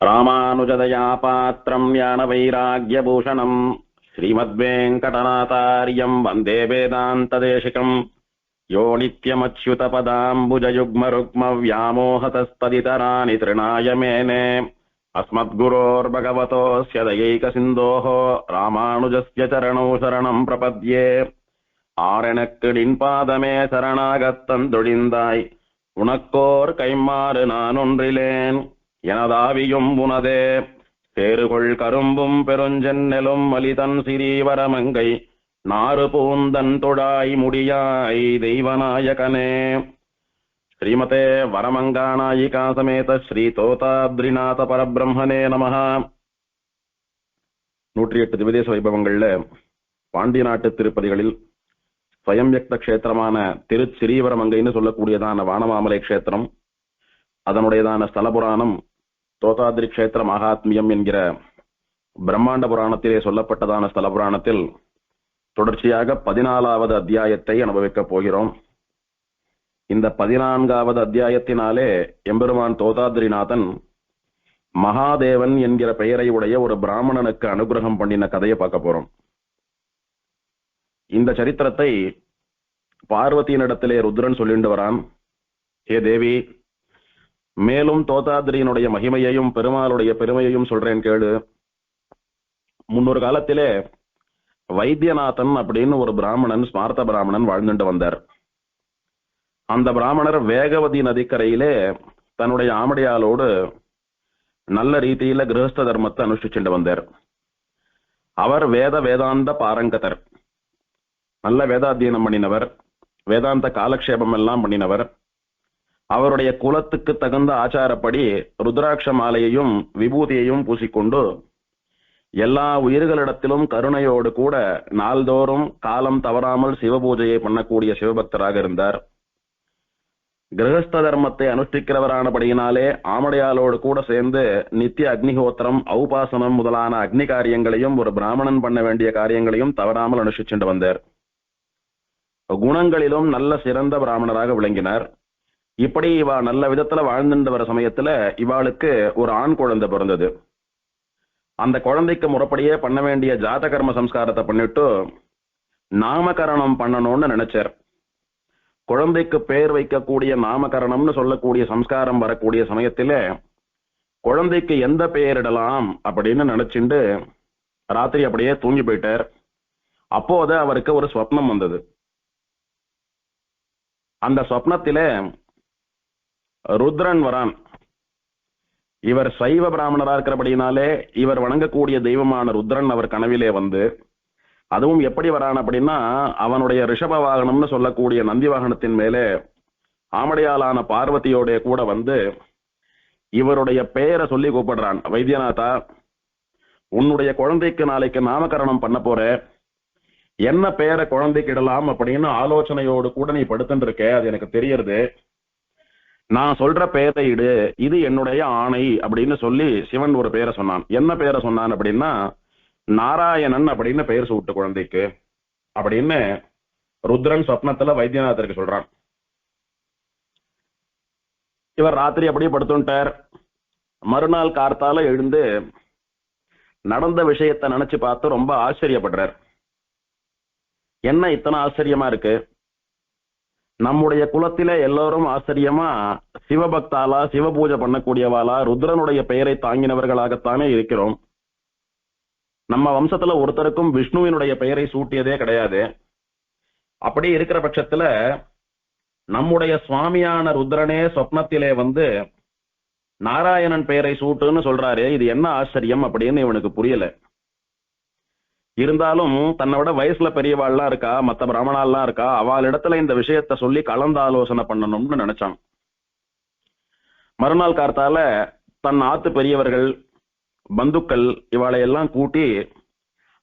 ராமானுஜதயா பாத்திரம் ஞான வைராகியபூஷணம் ஸ்ரீமத்வேங்கடநாதாரியம் வந்தே வேதாந்ததேசிகம் யோ நித்யமச்யுதபதாம்புஜயுக்மருக்ம வியாமோகதஸ்ததிதராணி திருநாய மேனே அஸ்மத்குரோர்பகவதோஸ்ய தயைகசிந்தோः ராமானுஜஸ்ய சரணௌ சரணம் பிரபத்யே. ஆரணக்கு நின்பாதமே சரணாகத்தந்தொழிந்தாய், உனக்கோர் கைம்மாறு நான் ஒன்றிலேன். எனதாவியும் உனதே சேருகொள் கரும்பும் பெருஞ்சென்னெலும் மலிதன் சிறீவரமங்கை நாறு பூந்தன் தொழாய் முடியாய் தெய்வநாயகனே. ஸ்ரீமதே வரமங்காநாயிகா சமேத ஸ்ரீ தோதாத்ரிநாத பரபிரம்மனே நமஹ. 108 திவ்யதேச வைபவங்கள்ல பாண்டிய நாட்டு திருப்பதிகளில் ஸ்வயம்யக்த கஷேத்திரமான திருச்சிரீவரமங்கைன்னு சொல்லக்கூடியதான வானமாமலை கஷேத்திரம், அதனுடையதான ஸ்தல புராணம் தோதாத்ரி கஷேத்திர மகாத்மியம் என்கிற பிரம்மாண்ட புராணத்திலே சொல்லப்பட்டதான ஸ்தல புராணத்தில் தொடர்ச்சியாக 14வது அத்தியாயத்தை அனுபவிக்கப் போகிறோம். இந்த 14வது அத்தியாயத்தினாலே எம்பெருமான் தோதாத்ரிநாதன் மகாதேவன் என்கிற பெயரை உடைய ஒரு பிராமணனுக்கு அனுகிரகம் பண்ணின கதையை பார்க்க போறோம். இந்த சரித்திரத்தை பார்வதியினிடத்திலே ருத்ரன் சொல்லிட்டு வரான். ஹே தேவி, மேலும் தோதாத்ரியினுடைய மகிமையையும் பெருமாளுடைய பெருமையையும் சொல்றேன் கேளு. முன்னொரு காலத்திலே வைத்தியநாதன் அப்படின்னு ஒரு பிராமணன், ஸ்மார்த்த பிராமணன் வாழ்ந்துட்டு வந்தார். அந்த பிராமணர் வேகவதி நதிக்கரையிலே தன்னுடைய ஆமடியாலோடு நல்ல ரீதியில கிரகஸ்த தர்மத்தை அனுஷ்டிச்சுட்டு வந்தார். அவர் வேதாந்த பாரங்கதர், நல்ல வேதாத்தியனம் பண்ணினவர், வேதாந்த காலக்ஷேபம் எல்லாம் பண்ணினவர். அவருடைய குலத்துக்கு தகுந்த ஆச்சாரப்படி ருத்ராட்ச மாலையையும் விபூதியையும் பூசிக்கொண்டு எல்லா உயிர்களிடத்திலும் கருணையோடு கூட நாள்தோறும் காலம் தவறாமல் சிவபூஜையை பண்ணக்கூடிய சிவபக்தராக இருந்தார். கிரகஸ்த தர்மத்தை அனுஷ்டிக்கிறவரானபடியினாலே ஆமடையாளோடு கூட சேர்ந்து நித்திய அக்னிஹோத்திரம், ஔபாசனம் முதலான அக்னி காரியங்களையும் ஒரு பிராமணன் பண்ண வேண்டிய காரியங்களையும் தவறாமல் அனுஷ்டிச்சுட்டு வந்தார். குணங்களிலும் நல்ல சிறந்த பிராமணராக விளங்கினார். இப்படி இவா நல்ல விதத்துல வாழ்ந்துட்டு வர சமயத்துல இவாளுக்கு ஒரு ஆண் குழந்தை பிறந்தது. அந்த குழந்தைக்கு முறைப்படியே பண்ண வேண்டிய ஜாத கர்ம சம்ஸ்காரத்தை பண்ணிட்டு நாமகரணம் பண்ணணும்னு நினைச்சார். குழந்தைக்கு பேர் வைக்கக்கூடிய நாமகரணம்னு சொல்லக்கூடிய சம்ஸ்காரம் வரக்கூடிய சமயத்தில குழந்தைக்கு எந்த பெயரிடலாம் அப்படின்னு நினைச்சுண்டு ராத்திரி அப்படியே தூங்கி போயிட்டார். அப்போது அவருக்கு ஒரு ஸ்வப்னம் வந்தது. அந்த ஸ்வப்னத்திலே ருத்ரன் வரான். இவர் சைவ பிராமணரா இருக்கிறபடினாலே இவர் வணங்கக்கூடிய தெய்வமான ருத்ரன் அவர் கனவிலே வந்து, அதுவும் எப்படி வரான் அப்படின்னா, அவனுடைய ரிஷப வாகனம்னு சொல்லக்கூடிய நந்தி வாகனத்தின் மேலே ஆமடையாளான பார்வதியோட கூட வந்து இவருடைய பெயரை சொல்லி கூப்பிடுறான். வைத்தியநாதா, உன்னுடைய குழந்தைக்கு நாளைக்கு நாமகரணம் பண்ண போற, என்ன பெயரை குழந்தைக்கு இடலாம் அப்படின்னு ஆலோசனையோடு கூட நீ படுத்துட்டு இருக்க, அது எனக்கு தெரியறது. நான் சொல்ற பெயரை இடு, இது என்னுடைய ஆணை அப்படின்னு சொல்லி சிவன் ஒரு பெயரை சொன்னான். என்ன பெயரை சொன்னான் அப்படின்னா, நாராயணன் அப்படின்னு பெயர் சூட்டு குழந்தைக்கு அப்படின்னு ருத்ரன் சொப்னத்துல வைத்தியநாதருக்கு சொல்றான். இவர் ராத்திரி அப்படியே படுத்துட்டார். மறுநாள் கார்த்தால எழுந்து நடந்த விஷயத்தை நினைச்சு பார்த்து ரொம்ப ஆச்சரியப்படுறார். என்ன இத்தனை ஆச்சரியமா இருக்கு? நம்முடைய குலத்தில எல்லோரும் ஆச்சரியமா சிவபக்தாலா, சிவ பூஜை பண்ணக்கூடியவாளா, ருத்ரனுடைய பெயரை தாங்கினவர்களாகத்தானே இருக்கிறோம். நம்ம வம்சத்துல ஒருத்தருக்கும் விஷ்ணுவினுடைய பெயரை சூட்டியதே கிடையாது. அப்படி இருக்கிற பட்சத்துல நம்முடைய சுவாமியான ருத்ரனே சொப்னத்திலே வந்து நாராயணன் பெயரை சூட்டுன்னு சொல்றாரு. இது என்ன ஆச்சரியம் அப்படின்னு இவனுக்கு புரியல. இருந்தாலும் தன்னை விட வயசுல பெரியவாள்லாம் இருக்கா, மற்ற பிராமணாலாம் இருக்கா, அவளிடத்துல இந்த விஷயத்த சொல்லி கலந்து ஆலோசனை பண்ணணும்னு நினைச்சான். மறுநாள் கார்த்தால தன் ஆத்து பெரியவர்கள், பந்துக்கள் இவாளை எல்லாம் கூட்டி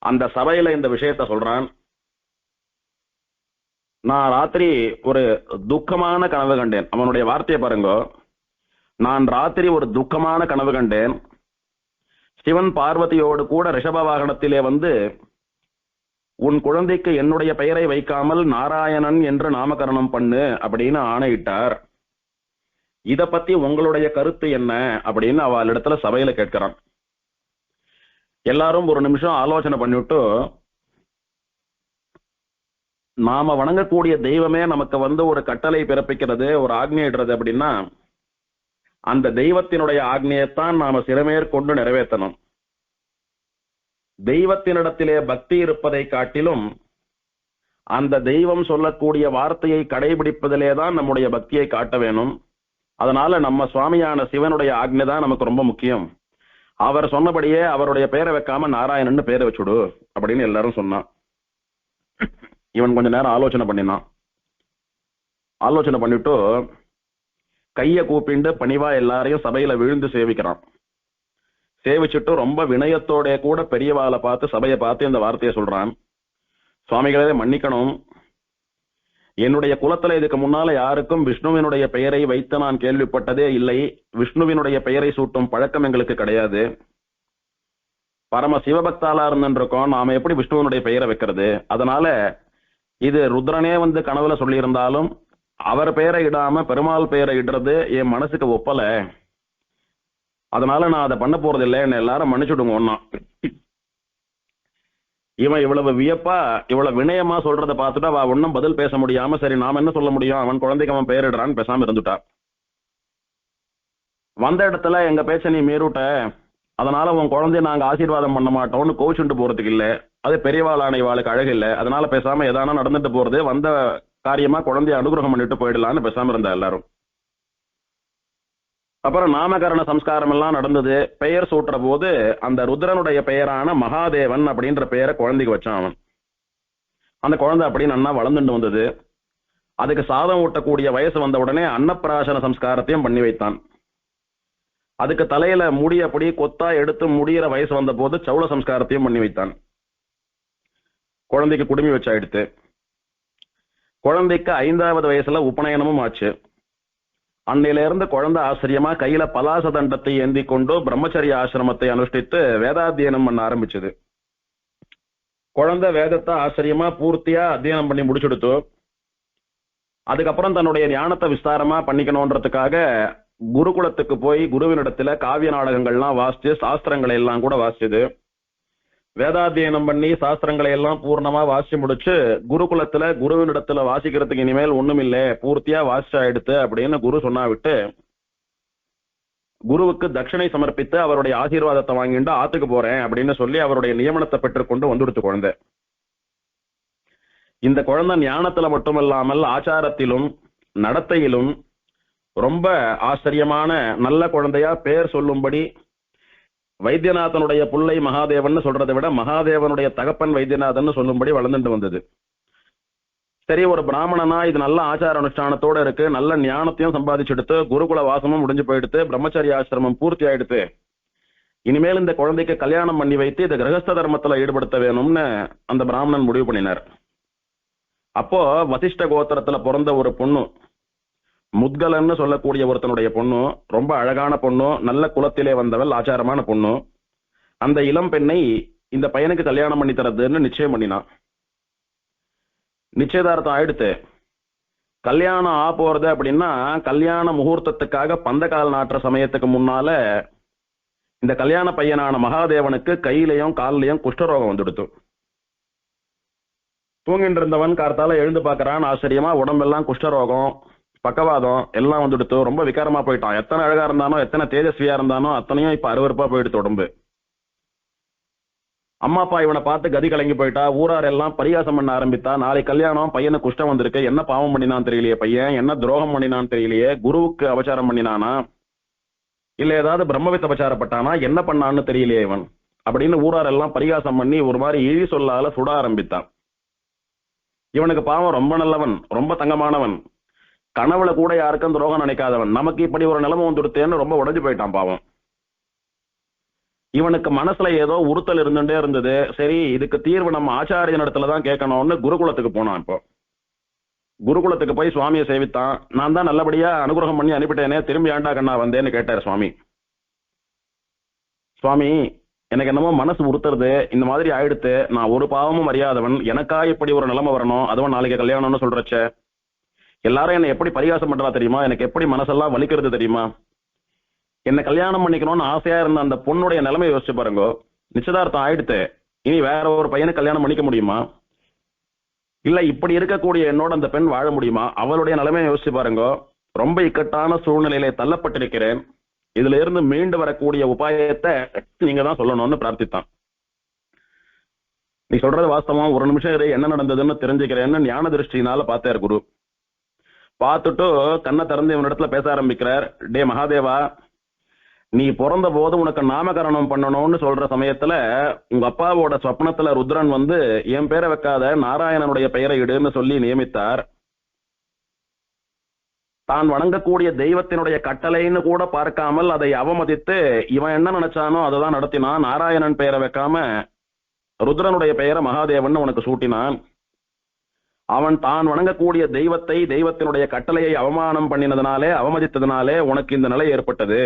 அந்த சபையில இந்த விஷயத்த சொல்றான். நான் ராத்திரி ஒரு துக்கமான கனவு கண்டேன். அவனுடைய வார்த்தையை பாருங்க. நான் ராத்திரி ஒரு துக்கமான கனவு கண்டேன். சிவன் பார்வதியோடு கூட ரிஷப வாகனத்திலே வந்து உன் குழந்தைக்கு என்னுடைய பெயரை வைக்காமல் நாராயணன் என்று நாமகரணம் பண்ணு அப்படின்னு ஆணையிட்டார். இத பத்தி உங்களுடைய கருத்து என்ன அப்படின்னு அவள் இடத்துல சபையில கேட்கிறான். எல்லாரும் ஒரு நிமிஷம் ஆலோசனை பண்ணிவிட்டு, நாம வணங்கக்கூடிய தெய்வமே நமக்கு ஒரு கட்டளை பிறப்பிக்கிறது, ஒரு ஆக்ஞையிடுறது அப்படின்னா அந்த தெய்வத்தினுடைய ஆக்ஞையைத்தான் நாம சிறமேற்கொண்டு நிறைவேற்றணும். தெய்வத்தினிடத்திலே பக்தி இருப்பதை காட்டிலும் அந்த தெய்வம் சொல்லக்கூடிய வார்த்தையை கடைபிடிப்பதிலே தான் நம்முடைய பக்தியை காட்ட வேணும். அதனால நம்ம சுவாமியான சிவனுடைய ஆக்ஞை தான் நமக்கு ரொம்ப முக்கியம். அவர் சொன்னபடியே அவருடைய பேரை வைக்காம நாராயணன்னு பேரை வச்சுடு அப்படின்னு எல்லாரும் சொன்னான். இவன் கொஞ்ச நேரம் ஆலோசனை பண்ணினான். ஆலோசனை பண்ணிட்டு கைய கூப்பிண்டு பணிவா எல்லாரையும் சபையில விழுந்து சேவிக்கிறான். சேவிச்சுட்டு ரொம்ப வினயத்தோட கூட பெரியவாளை பார்த்து சபையை பார்த்து இந்த வார்த்தையை சொல்றான். சுவாமிகளே மன்னிக்கணும், என்னுடைய குலத்துல இதுக்கு முன்னால யாருக்கும் விஷ்ணுவினுடைய பெயரை வைத்து நான் கேள்விப்பட்டதே இல்லை. விஷ்ணுவினுடைய பெயரை சூட்டும் பழக்கம் எங்களுக்கு கிடையாது. பரம சிவபக்தாலா இருந்துருக்கோம், நாம எப்படி விஷ்ணுவனுடைய பெயரை வைக்கிறது? அதனால இது ருத்ரனே கனவுல சொல்லி இருந்தாலும் அவர் பெயரை இடாம பெருமாள் பெயரை இடுறது என் மனசுக்கு ஒப்பல. அதனால நான் அதை பண்ண போறது இல்லை, என்ன எல்லாரும் மன்னிச்சுடுங்க. ஒன்னா இவன் இவ்வளவு வியப்பா இவ்வளவு வினயமா சொல்றதை பார்த்துட்டு அவ ஒன்னும் பதில் பேச முடியாம, சரி நாம என்ன சொல்ல முடியும், அவன் குழந்தைக்கு அவன் பெயரிடுறான்னு பேசாம இருந்துட்டா. வந்த இடத்துல எங்க பேச்ச நீ மீறுட்ட, அதனால உன் குழந்தைய நாங்க ஆசீர்வாதம் பண்ண மாட்டோம்னு கோவிச்சுட்டு போறதுக்கு இல்ல, அது பெரியவாளான இவாளுக்கு அழகு இல்லை, அதனால பேசாம எதானா நடந்துட்டு போறது, வந்த காரியமா குழந்தைய அனுகிரகம் பண்ணிட்டு போயிடலான்னு பேசாம இருந்தா எல்லாரும். அப்புறம் நாமகரண சம்ஸ்காரம் எல்லாம் நடந்தது. பெயர் சூட்டுற போது அந்த ருத்ரனுடைய பெயரான மகாதேவன் அப்படின்ற பெயரை குழந்தைக்கு வச்சான் அவன். அந்த குழந்தை அப்படி நன்னா வளர்ந்துட்டு வந்தது. அதுக்கு சாதம் ஊட்டக்கூடிய வயசு வந்த உடனே அன்னப்பிராசன சம்ஸ்காரத்தையும் பண்ணி வைத்தான். அதுக்கு தலையில முடி அப்படி கொத்தா எடுத்து முடிகிற வயசு வந்த போது சௌள சம்ஸ்காரத்தையும் பண்ணி வைத்தான். குழந்தைக்கு குடுமி வச்சாயிடுத்து. குழந்தைக்கு 5வது வயசுல உபநயனமும் ஆச்சு. அன்னையில இருந்து குழந்தை ஆச்சரியமா கையில பலாச தண்டத்தை ஏந்தி கொண்டு பிரம்மச்சரிய ஆசிரமத்தை அனுஷ்டித்து வேதாத்தியனம் பண்ண ஆரம்பிச்சது. குழந்தை வேதத்தை ஆச்சரியமா பூர்த்தியா அத்தியனம் பண்ணி முடிச்சுடுத்து. அதுக்கப்புறம் தன்னுடைய ஞானத்தை விஸ்தாரமா பண்ணிக்கணும்ன்றதுக்காக குருகுலத்துக்கு போய் குருவினிடத்துல காவிய நாடகங்கள்லாம் வாசிச்சு சாஸ்திரங்களை எல்லாம் கூட வாசிச்சது. வேதாத்தியனம் பண்ணி சாஸ்திரங்களை எல்லாம் பூர்ணமா வாசிச்சு முடிச்சு குருகுலத்துல குருவினிடத்துல வாசிக்கிறதுக்கு இனிமேல் ஒண்ணும் இல்லை, பூர்த்தியா வாசிச்சா எடுத்து அப்படின்னு குரு சொன்னா விட்டு குருவுக்கு தட்சிணை சமர்ப்பித்து அவருடைய ஆசீர்வாதத்தை வாங்கிட்டு ஆத்துக்கு போறேன் அப்படின்னு சொல்லி அவருடைய நியமனத்தை பெற்றுக்கொண்டு வந்துடுத்து குழந்தை. இந்த குழந்தை ஞானத்துல மட்டுமல்லாமல் ஆச்சாரத்திலும் நடத்தையிலும் ரொம்ப ஆச்சரியமான நல்ல குழந்தையா பேர் சொல்லும்படி, வைத்தியநாதனுடைய புள்ளை மகாதேவன் சொல்றதை விட மகாதேவனுடைய தகப்பன் வைத்தியநாதன் சொல்லும்படி வளர்ந்துட்டு வந்தது. சரி, ஒரு பிராமணனா இது நல்ல ஆச்சார அனுஷ்டானத்தோட இருக்கு, நல்ல ஞானத்தையும் சம்பாதிச்செடுத்து குருகுல வாசமும் முடிஞ்சு போயிடுத்து, பிரம்மச்சரிய ஆசிரமம் பூர்த்தி ஆயிடுத்து, இனிமேல் இந்த குழந்தைக்கு கல்யாணம் பண்ணி வைத்து இதை கிரகஸ்த தர்மத்துல ஈடுபடுத்த வேணும்னு அந்த பிராமணன் முடிவு பண்ணினார். அப்போ வசிஷ்ட கோத்திரத்துல பிறந்த ஒரு பொண்ணு, முத்கலன்னு சொல்லக்கூடிய ஒருத்தனுடைய பொண்ணு, ரொம்ப அழகான பொண்ணு, நல்ல குலத்திலே வந்தவள், ஆச்சாரமான பொண்ணு. அந்த இளம் பெண்ணை இந்த பையனுக்கு கல்யாணம் பண்ணி தரதுன்னு நிச்சயம் பண்ணினான். நிச்சயதார்த்தம் ஆயிடுத்து. கல்யாணம் ஆ போறது அப்படின்னா கல்யாண முகூர்த்தத்துக்காக பந்தக்கால் நாட்டுற சமயத்துக்கு முன்னால இந்த கல்யாண பையனான மகாதேவனுக்கு கையிலையும் காலிலையும் குஷ்டரோகம் வந்துடுத்து. தூங்கிட்டு இருந்தவன் கார்த்தால எழுந்து பார்க்கறான். ஆச்சரியமா உடம்பெல்லாம் குஷ்டரோகம், பக்கவாதம் எல்லாம் வந்துடுத்து. ரொம்ப விகாரமா போயிட்டான். எத்தனை அழகா இருந்தானோ, எத்தனை தேஜஸ்வியா இருந்தானோ அத்தனையும் இப்ப அருவருப்பா போயிடுத்து உடம்பு. அம்மா அப்பா இவனை பார்த்து கதி கலங்கி போயிட்டா. ஊரார் எல்லாம் பரிகாசம் பண்ண ஆரம்பித்தா. நாளை கல்யாணம், பையனுக்கு குஷ்டம் வந்திருக்கு, என்ன பாவம் பண்ணினான்னு தெரியலையே, பையன் என்ன துரோகம் பண்ணினான்னு தெரியலையே, குருவுக்கு அபச்சாரம் பண்ணினானா இல்ல ஏதாவது பிரம்மவித் அபச்சாரப்பட்டானா, என்ன பண்ணான்னு தெரியலையே இவன் அப்படின்னு ஊரார் எல்லாம் பரிகாசம் பண்ணி ஒரு மாதிரி இழி சொல்லால சுட ஆரம்பித்தான். இவனுக்கு பாவம் ரொம்ப நல்லவன், ரொம்ப தங்கமானவன், கனவுல கூட யாருக்கும் துரோகம் நினைக்காதவன், நமக்கு இப்படி ஒரு நிலைமை வந்துடுத்தேன்னு ரொம்ப உடைஞ்சு போயிட்டான் பாவம். இவனுக்கு மனசுல ஏதோ உறுத்தல் இருந்துட்டே இருந்தது. சரி, இதுக்கு தீர்வு நம்ம ஆச்சாரிய இடத்துலதான் கேட்கணும்னு குருகுலத்துக்கு போனான். இப்போ குருகுலத்துக்கு போய் சுவாமியை சேவித்தான். நான் தான் நல்லபடியா அனுகிரகம் பண்ணி அனுப்பிட்டேனே, திரும்பி ஏண்டா கண்ணா வந்தேன்னு கேட்டார் சுவாமி. சுவாமி, எனக்கு என்னமோ மனசு உறுத்துறது, இந்த மாதிரி ஆயிடுத்து, நான் ஒரு பாவமும் அறியாதவன், எனக்கா இப்படி ஒரு நிலைமை வரணும், அதுவும் நாளைக்கு கல்யாணம்னு சொல்றச்ச, எல்லாரும் என்னை எப்படி பரிகாசம் பண்றா தெரியுமா, எனக்கு எப்படி மனசெல்லாம் வலிக்கிறது தெரியுமா. என்ன கல்யாணம் பண்ணிக்கணும்னு ஆசையா இருந்த அந்த பொண்ணுடைய நிலைமையை யோசிச்சு பாருங்க. நிச்சயதார்த்தம் ஆயிடுத்து, இனி வேற ஒரு பையனை கல்யாணம் பண்ணிக்க முடியுமா? இல்ல இப்படி இருக்கக்கூடிய என்னோட அந்த பெண் வாழ முடியுமா? அவளுடைய நிலைமையை யோசிச்சு பாருங்க. ரொம்ப இக்கட்டான சூழ்நிலையிலே தள்ளப்பட்டிருக்கிறேன். இதுல இருந்து மீண்டு வரக்கூடிய உபாயத்தை நீங்க தான் சொல்லணும்னு பிரார்த்தித்தான். நீ சொல்றது வாஸ்தவம், ஒரு நிமிஷம் இரு, என்ன நடந்ததுன்னு தெரிஞ்சுக்கிறேன்னு ஞான திருஷ்டினால பார்த்தார் குரு. பார்த்துட்டு கண்ணை திறந்து இவனிடத்துல பேச ஆரம்பிக்கிறார். டே மகாதேவா, நீ பிறந்த போது உனக்கு நாமகரணம் பண்ணணும்னு சொல்ற சமயத்துல உங்க அப்பாவோட சொப்னத்துல ருத்ரன் வந்து என் பேரை வைக்காத நாராயணனுடைய பெயரை இடுன்னு சொல்லி நியமித்தார். தான் வணங்கக்கூடிய தெய்வத்தினுடைய கட்டளைன்னு கூட பார்க்காமல் அதை அவமதித்து இவன் என்ன நினைச்சானோ அதை தான் நடத்தினான். நாராயணன் பெயரை வைக்காம ருத்ரனுடைய பெயரை மகாதேவன் உனக்கு சூட்டினான். அவன் தான் வணங்கக்கூடிய தெய்வத்தை, தெய்வத்தினுடைய கட்டளையை அவமானம் பண்ணினதுனாலே, அவமதித்ததுனாலே உனக்கு இந்த நிலை ஏற்பட்டது.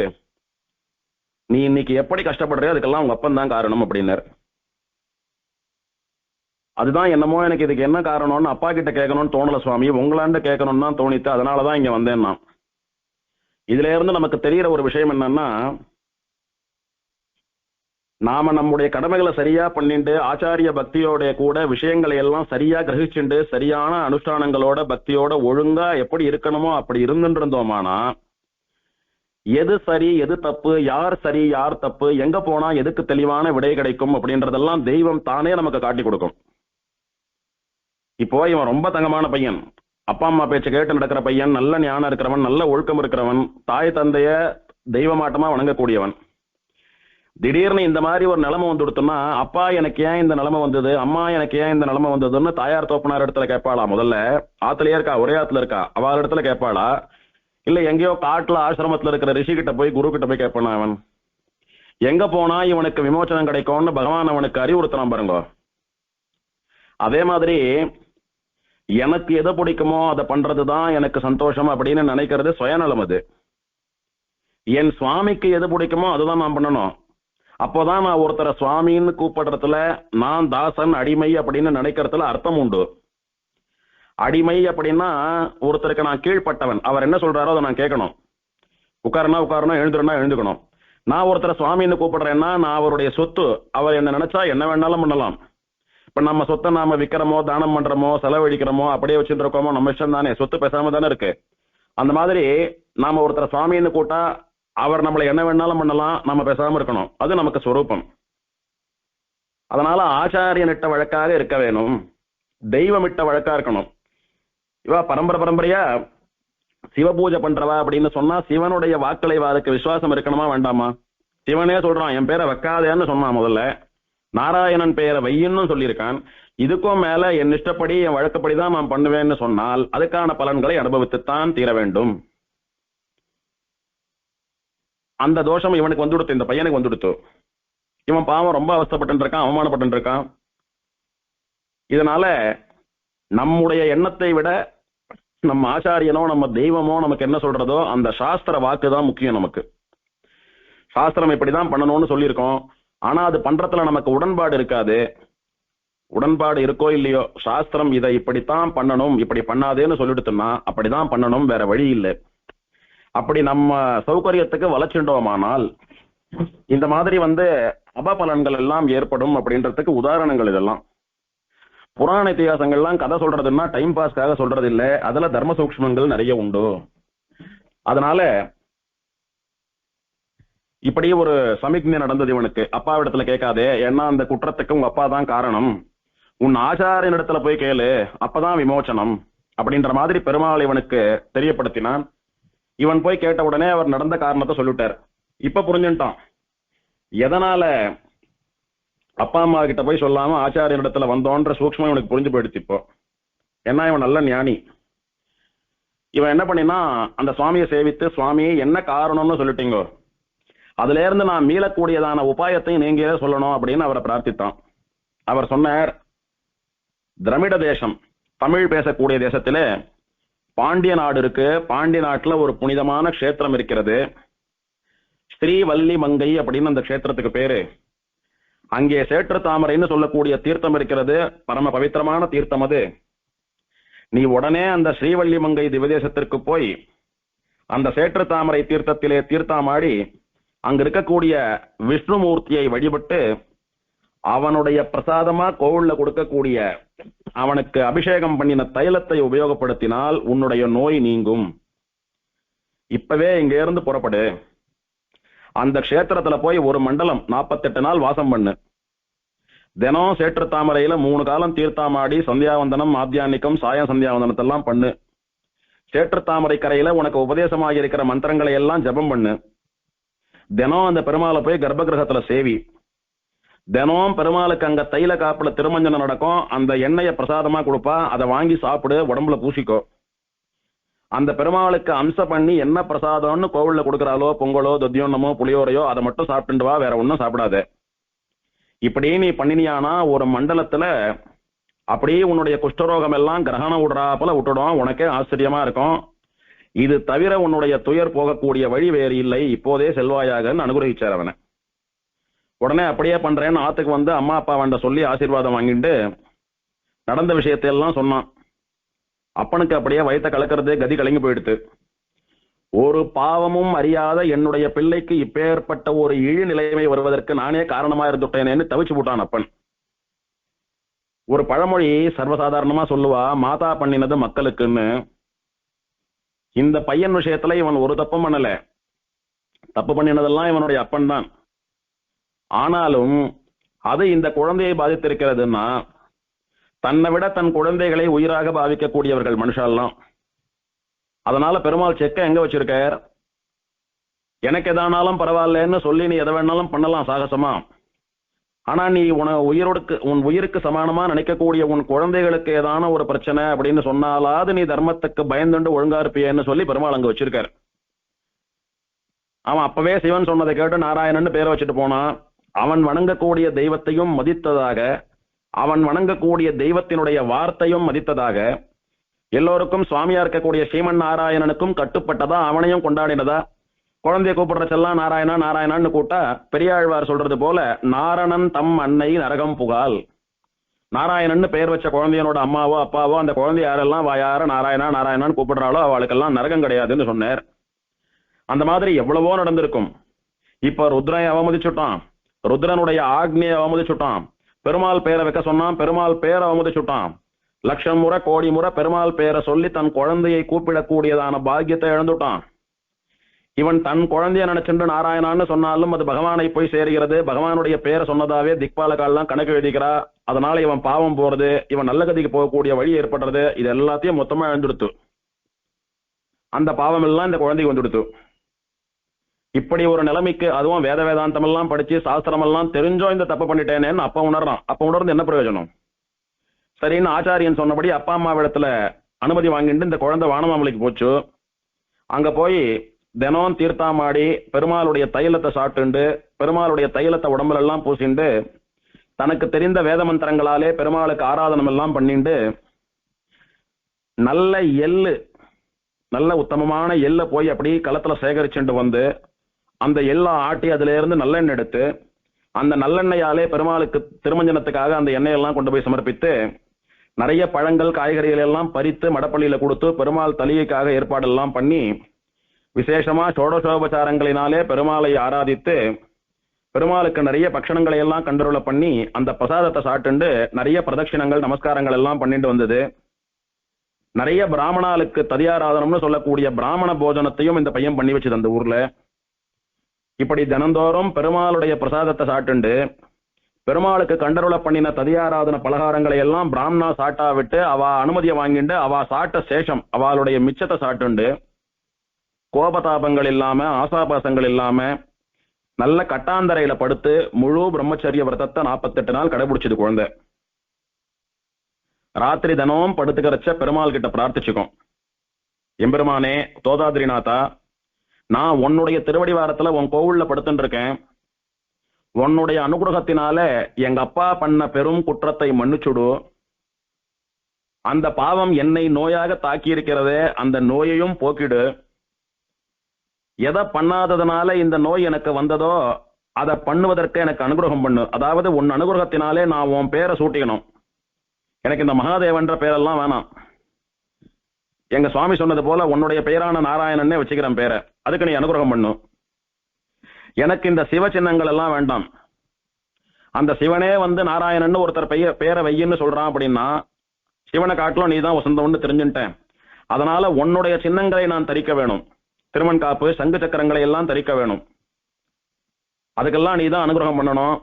நீ இன்னைக்கு எப்படி கஷ்டப்படுறியோ அதுக்கெல்லாம் உங்க அப்பன் தான் காரணம் அப்படின்னார். அதுதான் என்னமோ எனக்கு இதுக்கு என்ன காரணம்னு அப்பா கிட்ட கேட்கணும்னு தோணல சுவாமி, உங்களாண்ட கேட்கணும்னு தான் தோணித்து, அதனாலதான் இங்க வந்தேன் நான். இதுல இருந்து நமக்கு தெரியற ஒரு விஷயம் என்னன்னா, நாம நம்முடைய கடமைகளை சரியா பண்ணிட்டு ஆச்சாரிய பக்தியோட கூட விஷயங்களை எல்லாம் சரியா கிரகிச்சுண்டு சரியான அனுஷ்டானங்களோட பக்தியோட ஒழுங்கா எப்படி இருக்கணுமோ அப்படி இருந்துட்டு இருந்தோமானா, எது சரி எது தப்பு, யார் சரி யார் தப்பு, எங்க போனா எதுக்கு தெளிவான விடை கிடைக்கும் அப்படின்றதெல்லாம் தெய்வம் தானே நமக்கு காட்டி கொடுக்கும். இப்போ இவன் ரொம்ப தங்கமான பையன், அப்பா அம்மா பேச்சு கேட்டு நடக்கிற பையன், நல்ல ஞானம் இருக்கிறவன், நல்ல ஒழுக்கம் இருக்கிறவன், தாய் தந்தைய தெய்வமாட்டமா வணங்கக்கூடியவன். திடீர்னு இந்த மாதிரி ஒரு நிலைமை வந்து கொடுத்தோம்னா, அப்பா எனக்கு ஏன் இந்த நிலைமை வந்தது, அம்மா எனக்கு ஏன் இந்த நிலைமை வந்ததுன்னு தாயார் தோப்பனார் இடத்துல கேட்பாளா? முதல்ல ஆத்துலயே இருக்கா, ஒரே ஆத்துல இருக்கா, அவள் இடத்துல கேட்பாளா? இல்ல எங்கேயோ காட்டுல ஆசிரமத்துல இருக்கிற ரிஷி கிட்ட போய் குரு கிட்ட போய் கேட்பானா? அவன் எங்க போனா இவனுக்கு விமோச்சனம் கிடைக்கும்னு பகவான் அவனுக்கு அறிவுறுத்தலாம் பாருங்க. அதே மாதிரி எனக்கு எதை பிடிக்குமோ அதை பண்றதுதான் எனக்கு சந்தோஷம் அப்படின்னு நினைக்கிறது சுயநலம். அது என் சுவாமிக்கு எது பிடிக்குமோ அதுதான் நான் பண்ணணும். அப்போதான் நான் ஒருத்தரை சுவாமின்னு கூப்பிடுறதுல, நான் தாசன் அடிமை அப்படின்னு நினைக்கிறதுல அர்த்தம் உண்டு. அடிமை அப்படின்னா ஒருத்தருக்கு நான் கீழ்பட்டவன், அவர் என்ன சொல்றாரோ அதை நான் கேட்கணும். உட்காரனா உட்காரணும், எழுந்துருன்னா எழுந்துக்கணும். நான் ஒருத்தரை சுவாமின்னு கூப்பிடுறேன்னா நான் அவருடைய சொத்து, அவர் என்ன நினைச்சா என்ன வேணாலும் பண்ணலாம். இப்ப நம்ம சொத்தை நாம விற்கிறோமோ, தானம் பண்றோமோ, செலவழிக்கிறோமோ, அப்படியே வச்சுட்டு இருக்கோமோ, நம்ம இஷ்டம் தானே, சொத்து பேசாம தானே இருக்கு. அந்த மாதிரி நாம ஒருத்தரை சுவாமின்னு கூட்டா அவர் நம்மளை என்ன வேணாலும் பண்ணலாம், நம்ம பேசாம இருக்கணும். அது நமக்கு ஸ்வரூபம். அதனால ஆச்சாரியனிட்ட வழக்காக இருக்க வேணும், தெய்வமிட்ட வழக்கா இருக்கணும். இவா பரம்பரையா சிவபூஜை பண்றவா அப்படின்னு சொன்னா சிவனுடைய வாக்களை அதுக்கு விசுவாசம் இருக்கணுமா வேண்டாமா? சிவனே சொல்றான் என் பேரை வைக்காதேன்னு சொன்னான். முதல்ல நாராயணன் பெயரை வையின்னு சொல்லியிருக்கான். இதுக்கும் மேல என் இஷ்டப்படி என் வழக்கப்படிதான் நான் பண்ணுவேன்னு சொன்னால் அதுக்கான பலன்களை அனுபவித்துத்தான் தீர வேண்டும். அந்த தோஷம் இவனுக்கு வந்துடுத்து, இந்த பையனுக்கு வந்துடுத்து. இவன் பாவம் ரொம்ப அவஸ்தப்பட்டு இருக்கான், அவமானப்பட்டு இருக்கான். இதனால நம்முடைய எண்ணத்தை விட நம்ம ஆச்சாரியனோ நம்ம தெய்வமோ நமக்கு என்ன சொல்றதோ அந்த சாஸ்திர வாக்கு தான் முக்கியம். நமக்கு சாஸ்திரம் இப்படிதான் பண்ணணும்னு சொல்லியிருக்கோம், ஆனா அது பண்றதுல நமக்கு உடன்பாடு இருக்காது. உடன்பாடு இருக்கோ இல்லையோ, சாஸ்திரம் இதை இப்படித்தான் பண்ணணும், இப்படி பண்ணாதேன்னு சொல்லிடுத்துன்னா அப்படிதான் பண்ணணும், வேற வழி இல்லை. அப்படி நம்ம சௌகரியத்துக்கு வளர்ச்சிண்டோமானால் இந்த மாதிரி அபபலன்கள் எல்லாம் ஏற்படும் அப்படின்றதுக்கு உதாரணங்கள் இதெல்லாம். புராண இத்தியாசங்கள்லாம் கதை சொல்றதுன்னா டைம் பாஸ்க்காக சொல்றது இல்லை, அதுல தர்ம சூக்ஷ்மங்கள் நிறைய உண்டு. அதனால இப்படி ஒரு சமிக்ஞை நடந்தது இவனுக்கு. அப்பாவிடத்துல கேட்காதே, ஏன்னா அந்த குற்றத்துக்கு உங்க அப்பா தான் காரணம், உன் ஆச்சாரியன் இடத்துல போய் கேளு, அப்பதான் விமோச்சனம் அப்படின்ற மாதிரி பெருமாள் இவனுக்கு தெரியப்படுத்தினான். இவன் போய் கேட்ட உடனே அவர் நடந்த காரணத்தை சொல்லிட்டார். இப்ப புரிஞ்சுட்டான் எதனால அப்பா அம்மா கிட்ட போய் சொல்லாம ஆச்சாரியன் இடத்துல வந்தோன்ற சூக்ஷ்மம் இவனுக்கு புரிஞ்சு போயிடுச்சு இப்போ. ஏன்னா இவன் நல்ல ஞானி. இவன் என்ன பண்ணினா அந்த சுவாமியை சேவித்து, சுவாமி என்ன காரணம்னு சொல்லிட்டீங்கோ, அதுல இருந்து நான் மீளக்கூடியதான உபாயத்தையும் நீங்களே சொல்லணும் அப்படின்னு அவரை பிரார்த்தித்தான். அவர் சொன்னார், திராவிட தேசம், தமிழ் பேசக்கூடிய தேசத்திலே பாண்டிய நாடு இருக்கு. பாண்டிய நாட்டுல ஒரு புனிதமான க்ஷேத்திரம் இருக்கிறது, ஸ்ரீவல்லி மங்கை அப்படின்னு அந்த க்ஷேத்திரத்துக்கு பேரு. அங்கே சேற்று தாமரைன்னு சொல்லக்கூடிய தீர்த்தம் இருக்கிறது, பரம பவித்திரமான தீர்த்தம் அது. நீ உடனே அந்த ஸ்ரீவள்ளி மங்கை திவதேசத்திற்கு போய் அந்த சேற்று தாமரை தீர்த்தத்திலே தீர்த்தாமாடி அங்க இருக்கக்கூடிய விஷ்ணுமூர்த்தியை வழிபட்டு அவனுடைய பிரசாதமா கோவில்ல கொடுக்கக்கூடிய அவனுக்கு அபிஷேகம் பண்ணின தைலத்தை உபயோகப்படுத்தினால் உன்னுடைய நோய் நீங்கும். இப்பவே இங்க இருந்து புறப்படு, அந்த கஷேத்திரத்துல போய் ஒரு மண்டலம் 48 நாள் வாசம் பண்ணு. தினம் சேற்று தாமரையில 3 காலம் தீர்த்தாமாடி சந்தியாவந்தனம், மாத்தியானிக்கம், சாய சந்தியாவந்தனத்தெல்லாம் பண்ணு. சேற்று தாமரை கரையில உனக்கு உபதேசமாக இருக்கிற மந்திரங்களை எல்லாம் ஜபம் பண்ணு. தினம் அந்த பெருமாளை போய் கர்ப்ப கிரகத்துல சேவி. தினம் பெருமாளுக்கு அங்க தைல காப்புல திருமஞ்சனம் நடக்கும், அந்த எண்ணெயை பிரசாதமா கொடுப்பா, அதை வாங்கி சாப்பிடு, உடம்புல பூசிக்கோ. அந்த பெருமாளுக்கு அம்சம் பண்ணி என்ன பிரசாதம்னு கோவில்ல கொடுக்கறாலோ, பொங்கலோ, தொத்தியோன்னமோ, புளியோரையோ அதை மட்டும் சாப்பிட்டு வா, வேற ஒன்னும் சாப்பிடாத. இப்படி நீ பண்ணினியானா ஒரு மண்டலத்துல அப்படியே உன்னுடைய குஷ்டரோகம் எல்லாம் கிரகணம் விடுறாப்புல விட்டுடும். உனக்கே ஆச்சரியமா இருக்கும். இது தவிர உன்னுடைய துயர் போகக்கூடிய வழி வேறு இல்லை, இப்போதே செல்வாயாகன்னு அனுகிரகிச்சார் அவனை. உடனே அப்படியே பண்றேன்னு ஆத்துக்கு வந்து அம்மா அப்பா வேண்ட சொல்லி ஆசீர்வாதம் வாங்கிட்டு நடந்த விஷயத்தை எல்லாம் சொன்னான். அப்பனுக்கு அப்படியே வயிற்ற கலக்கிறது, கதி கலங்கி போயிடுத்து. ஒரு பாவமும் அறியாத என்னுடைய பிள்ளைக்கு இப்பேற்பட்ட ஒரு இழி நிலைமை வருவதற்கு நானே காரணமா இருந்துட்டேனேன்னு தவிச்சு போட்டான் அப்பன். ஒரு பழமொழி சர்வசாதாரணமா சொல்லுவா, மாதா பண்ணினது மக்களுக்குன்னு. இந்த பையன் விஷயத்துல இவன் ஒரு தப்பும் பண்ணல, தப்பு பண்ணினதெல்லாம் இவனுடைய அப்பன் தான். ஆனாலும் அது இந்த குழந்தையை பாதித்திருக்கிறதுன்னா தன்னை விட தன் குழந்தைகளை உயிராக பாவிக்கக்கூடியவர்கள் மனுஷாலாம். அதனால பெருமாள் செக்க எங்க வச்சிருக்கார், எனக்கு எதானாலும் பரவாயில்லன்னு சொல்லி நீ எதை வேணாலும் பண்ணலாம் சாகசமா. ஆனா நீ உன் உயிருக்கு சமானமா நினைக்கக்கூடிய உன் குழந்தைகளுக்கு ஏதான ஒரு பிரச்சனை அப்படின்னு சொன்னாலாவது நீ தர்மத்துக்கு பயந்துண்டு ஒழுங்கா இருப்பியன்னு சொல்லி பெருமாள் அங்க வச்சிருக்காரு. அவன் அப்பவே சிவன் சொன்னதை கேட்டு நாராயணன் பேரை வச்சுட்டு போனான். அவன் வணங்கக்கூடிய தெய்வத்தையும் மதித்ததாக, அவன் வணங்கக்கூடிய தெய்வத்தினுடைய வார்த்தையும் மதித்ததாக, எல்லோருக்கும் சுவாமியா இருக்கக்கூடிய ஸ்ரீமன் நாராயணனுக்கும் கட்டுப்பட்டதா, அவனையும் கொண்டாடினதா. குழந்தைய கூப்பிடுறச்செல்லாம் நாராயணா நாராயணான்னு கூட்டா பெரியாழ்வார் சொல்றது போல நாரணன் தம் அன்னை நரகம் புகால். நாராயணன் பெயர் வச்ச குழந்தையனோட அம்மாவோ அப்பாவோ அந்த குழந்தை யாரெல்லாம் வாயார நாராயணா நாராயணான்னு கூப்பிடுறாளோ அவளுக்கெல்லாம் நரகம் கிடையாதுன்னு சொன்னார். அந்த மாதிரி எவ்வளவோ நடந்திருக்கும். இப்ப ருத்ரனை அவமதிச்சுட்டான், ருத்ரனுடைய ஆக்னியை அவமதிச்சுட்டான். பெருமாள் பேரை வைக்க சொன்னான், பெருமாள் பேரை அவமதிச்சுட்டான். லட்சம் முறை கோடி முறை பெருமாள் பேரை சொல்லி தன் குழந்தையை கூப்பிடக்கூடியதான பாக்கியத்தை இழந்துட்டான். இவன் தன் குழந்தைய நினைச்சுட்டு நாராயணான்னு சொன்னாலும் அது பகவானை போய் சேருகிறது. பகவானுடைய பேரை சொன்னதாவே திக்பாலகால்லாம் கணக்கு எழுதிக்கிறா. அதனால இவன் பாவம் போறது, இவன் நல்ல கதிக்கு போகக்கூடிய வழி ஏற்படுறது, இது எல்லாத்தையும் மொத்தமா இழந்துடுத்து. அந்த பாவம் எல்லாம் இந்த குழந்தைக்கு வந்துடுத்து. இப்படி ஒரு நிலைமைக்கு, அதுவும் வேத வேதாந்தம் எல்லாம் படிச்சு சாஸ்திரம் எல்லாம் தெரிஞ்சோ இந்த தப்பு பண்ணிட்டேனேன்னு அப்ப உணர்றான். அப்ப உணர்ந்து என்ன பிரயோஜனம்? சரின்னு ஆச்சாரியன் சொன்னபடி அப்பா அம்மா இடத்துல அனுமதி வாங்கிட்டு இந்த குழந்தை வானமாமலைக்கு போச்சு. அங்க போய் தினம் தீர்த்தாமாடி பெருமாளுடைய தைலத்தை சாப்பிட்டுண்டு பெருமாளுடைய தைலத்தை உடம்புல எல்லாம் பூசிண்டு தனக்கு தெரிந்த வேத மந்திரங்களாலே பெருமாளுக்கு ஆராதனம் எல்லாம் பண்ணிண்டு நல்ல எள்ளு, நல்ல உத்தமமான எள்ளை போய் அப்படி களத்துல சேகரிச்சுட்டு வந்து அந்த எள்ளை ஆட்டி அதுல இருந்து நல்லெண்ணெய் எடுத்து அந்த நல்லெண்ணெயாலே பெருமாளுக்கு திருமஞ்சனத்துக்காக அந்த எண்ணெயெல்லாம் கொண்டு போய் சமர்ப்பித்து நிறைய பழங்கள் காய்கறிகள் எல்லாம் பறித்து மடப்பள்ளியில கொடுத்து பெருமாள் தலிகைக்காக ஏற்பாடெல்லாம் பண்ணி விசேஷமா சோடசோபச்சாரங்களினாலே பெருமாளை ஆராதித்து பெருமாளுக்கு நிறைய பக்ஷணங்களை எல்லாம் கண்டருள பண்ணி அந்த பிரசாதத்தை சாப்பிட்டு நிறைய பிரதட்சிணங்கள் நமஸ்காரங்கள் எல்லாம் பண்ணிட்டு வந்தது. நிறைய பிராமணாளுக்கு ததியாராதனம்னு சொல்லக்கூடிய பிராமண போஜனத்தையும் இந்த பையன் பண்ணி வச்சது அந்த ஊர்ல. இப்படி தினந்தோறும் பெருமாளுடைய பிரசாதத்தை சாப்பிட்டு பெருமாளுக்கு கண்டருள பண்ணின ததியாராதன பலகாரங்களை எல்லாம் பிராமணா சாட்டா விட்டு அவ அனுமதியை வாங்கிட்டு அவ சாட்ட சேஷம் அவளுடைய மிச்சத்தை சாப்பிட்டு கோபதாபங்கள் இல்லாம ஆசாபாசங்கள் இல்லாம நல்ல கட்டாந்தரையில படுத்து முழு பிரம்மச்சரிய விரதத்தை 48 நாள் கடைபிடிச்சது குழந்தை. ராத்திரி தினமும் படுத்துக்கிறச்ச பெருமாள் கிட்ட பிரார்த்திச்சுக்கும், எம்பெருமானே தோதாதிரிநாதா, நான் உன்னுடைய திருவடிவாரத்துல உன் கோவில்ல படுத்துட்டு இருக்கேன். உன்னுடைய அனுகிரகத்தினால எங்க அப்பா பண்ண பெரும் குற்றத்தை மன்னிச்சுடு. அந்த பாவம் என்னை நோயாக தாக்கி இருக்கிறதே, அந்த நோயையும் போக்கிடு. எதை பண்ணாததுனால இந்த நோய் எனக்கு வந்ததோ அதை பண்ணுவதற்கு எனக்கு அனுகிரகம் பண்ணு. அதாவது உன் அனுகிரகத்தினாலே நான் உன் பேரை சூட்டிக்கணும். எனக்கு இந்த மகாதேவன்ற பேரெல்லாம் வேணாம். எங்க சுவாமி சொன்னது போல உன்னுடைய பெயரான நாராயணன்னே வச்சுக்கிறேன் பேரை, அதுக்கு நீ அனுகிரகம் பண்ணும். எனக்கு இந்த சிவ சின்னங்கள் எல்லாம் வேண்டாம். அந்த சிவனே வந்து நாராயணன் ஒருத்தர் பேரை வையின்னு சொல்றான் அப்படின்னா சிவனை காட்டிலும் நீ தான் வசந்தம்னு தெரிஞ்சுட்டேன். அதனால உன்னுடைய சின்னங்களை நான் தரிக்க வேணும். திருமண் காப்பு சங்கு சக்கரங்களை எல்லாம் தரிக்க வேணும். அதுக்கெல்லாம் நீ தான் அனுகிரகம் பண்ணணும்.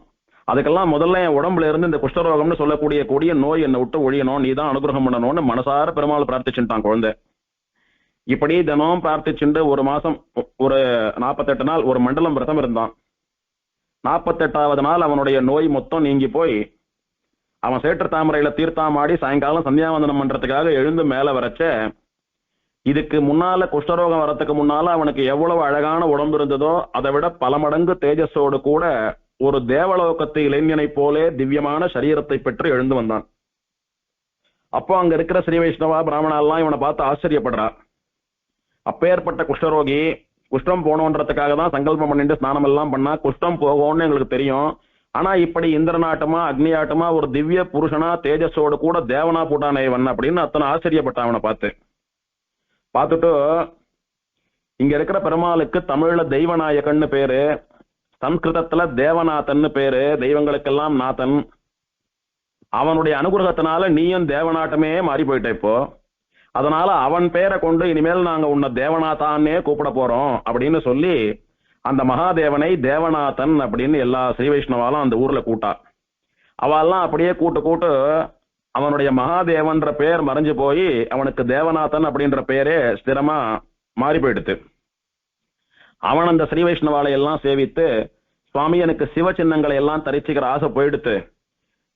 அதுக்கெல்லாம் முதல்ல என் உடம்புல இருந்து இந்த குஷ்டரோகம்னு சொல்லக்கூடிய கொடிய நோய் என்னை விட்டு ஒழியணும், நீ தான் அனுகிரகம் பண்ணணும்னு மனசார பெருமாள் பிரார்த்திச்சுட்டான் குழந்தை. இப்படி தினம் பிரார்த்திச்சுண்டு ஒரு மாசம், ஒரு 48 நாள் ஒரு மண்டலம் விரதம் இருந்தான். 48வது நாள் அவனுடைய நோய் மொத்தம் நீங்கி போய் அவன் சேற்று தாமரையில தீர்த்தாமாடி சாயங்காலம் சந்தியாவந்தனம் பண்றதுக்காக எழுந்து மேல வரச்ச, இதுக்கு முன்னால குஷ்டரோகம் வரத்துக்கு முன்னால அவனுக்கு எவ்வளவு அழகான உடம்பு இருந்ததோ அதை விட பல மடங்கு தேஜஸோடு கூட ஒரு தேவலோகத்து இளைஞனை போலே திவ்யமான சரீரத்தை பெற்று எழுந்து வந்தான். அப்போ அங்க இருக்கிற ஸ்ரீ வைஷ்ணவா பிராமணாலாம் இவனை பார்த்து ஆச்சரியப்படுறா. அப்பேற்பட்ட குஷ்டரோகி குஷ்டம் போனோன்றதுக்காக தான் சங்கல்பம் பண்ணிட்டு ஸ்நானம் எல்லாம் பண்ணா குஷ்டம் போகும்னு எங்களுக்கு தெரியும். ஆனா இப்படி இந்திரநாட்டமா அக்னியாட்டமா ஒரு திவ்ய புருஷனா தேஜஸோடு கூட தேவனா போட்டானே இவன் அப்படின்னு அத்தனை ஆச்சரியப்பட்டான் அவனை பார்த்துட்டு, இங்க இருக்கிற பெருமாளுக்கு தமிழ்ல தெய்வநாயகன்னு பேரு, சம்ஸ்கிருதத்துல தேவநாதன் பேரு, தெய்வங்களுக்கெல்லாம் நாதன். அவனுடைய அனுகிரகத்தினால நீயும் தேவநாட்டமே மாறி போயிட்ட இப்போ. அதனால அவன் பேரை கொண்டு இனிமேல் நாங்க உன்னை தேவநாதான்னே கூப்பிட போறோம் அப்படின்னு சொல்லி அந்த மகாதேவனை தேவநாதன் அப்படின்னு எல்லா ஸ்ரீ வைஷ்ணவாலும் அந்த ஊர்ல கூட்டா. அவெல்லாம் அப்படியே கூட்டு அவனுடைய மகாதேவன்ற பேர் மறைஞ்சு போய் அவனுக்கு தேவநாதன் அப்படின்ற பேரே ஸ்திரமா மாறி போயிடுது. அவன் அந்த ஸ்ரீ வைஷ்ணவாலை எல்லாம் சேவித்து, சுவாமி எனக்கு சிவ சின்னங்களை எல்லாம் தரிச்சுக்கிற ஆசை போயிடுத்து,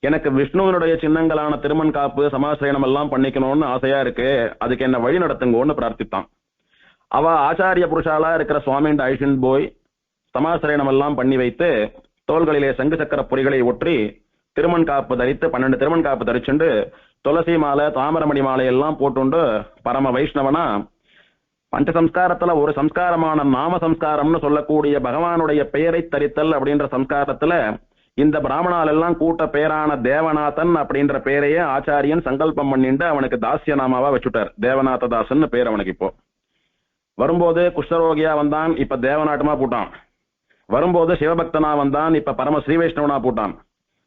எனக்கு விஷ்ணுவனுடைய சின்னங்களான திருமண் காப்பு சமாசிரயணம் எல்லாம் பண்ணிக்கணும்னு ஆசையா இருக்கு, அதுக்கு என்ன வழி நடத்துங்கன்னு பிரார்த்தித்தான். அவ ஆச்சாரிய புருஷாலா இருக்கிற சுவாமியின் ஐஷன் போய் சமாசிரயணம் எல்லாம் பண்ணி வைத்து தோள்களிலே சங்கு சக்கர பொறிகளை ஒற்றி திருமண் காப்பு தரித்து 12 திருமண் காப்பு தரிச்சுண்டு துளசி மாலை தாமரமணி மாலை எல்லாம் போட்டுண்டு பரம வைஷ்ணவனா பஞ்சசம்ஸ்காரத்துல ஒரு சம்ஸ்காரமான நாம சம்ஸ்காரம்னு சொல்லக்கூடிய பகவானுடைய பெயரை தரித்தல் அப்படின்ற சம்ஸ்காரத்துல இந்த பிராமணால் எல்லாம் கூட்ட பேரான தேவநாதன் அப்படின்ற பேரையே ஆச்சாரியன் சங்கல்பம் பண்ணிட்டு அவனுக்கு தாசிய நாமாவா வச்சுட்டார். தேவநாத தாசன் பேர் அவனுக்கு. இப்போ வரும்போது குஷ்டரோகியா வந்தான், இப்ப தேவநாட்டமா போட்டான். வரும்போது சிவபக்தனா வந்தான், இப்ப பரம ஸ்ரீ வைஷ்ணவனா போட்டான்.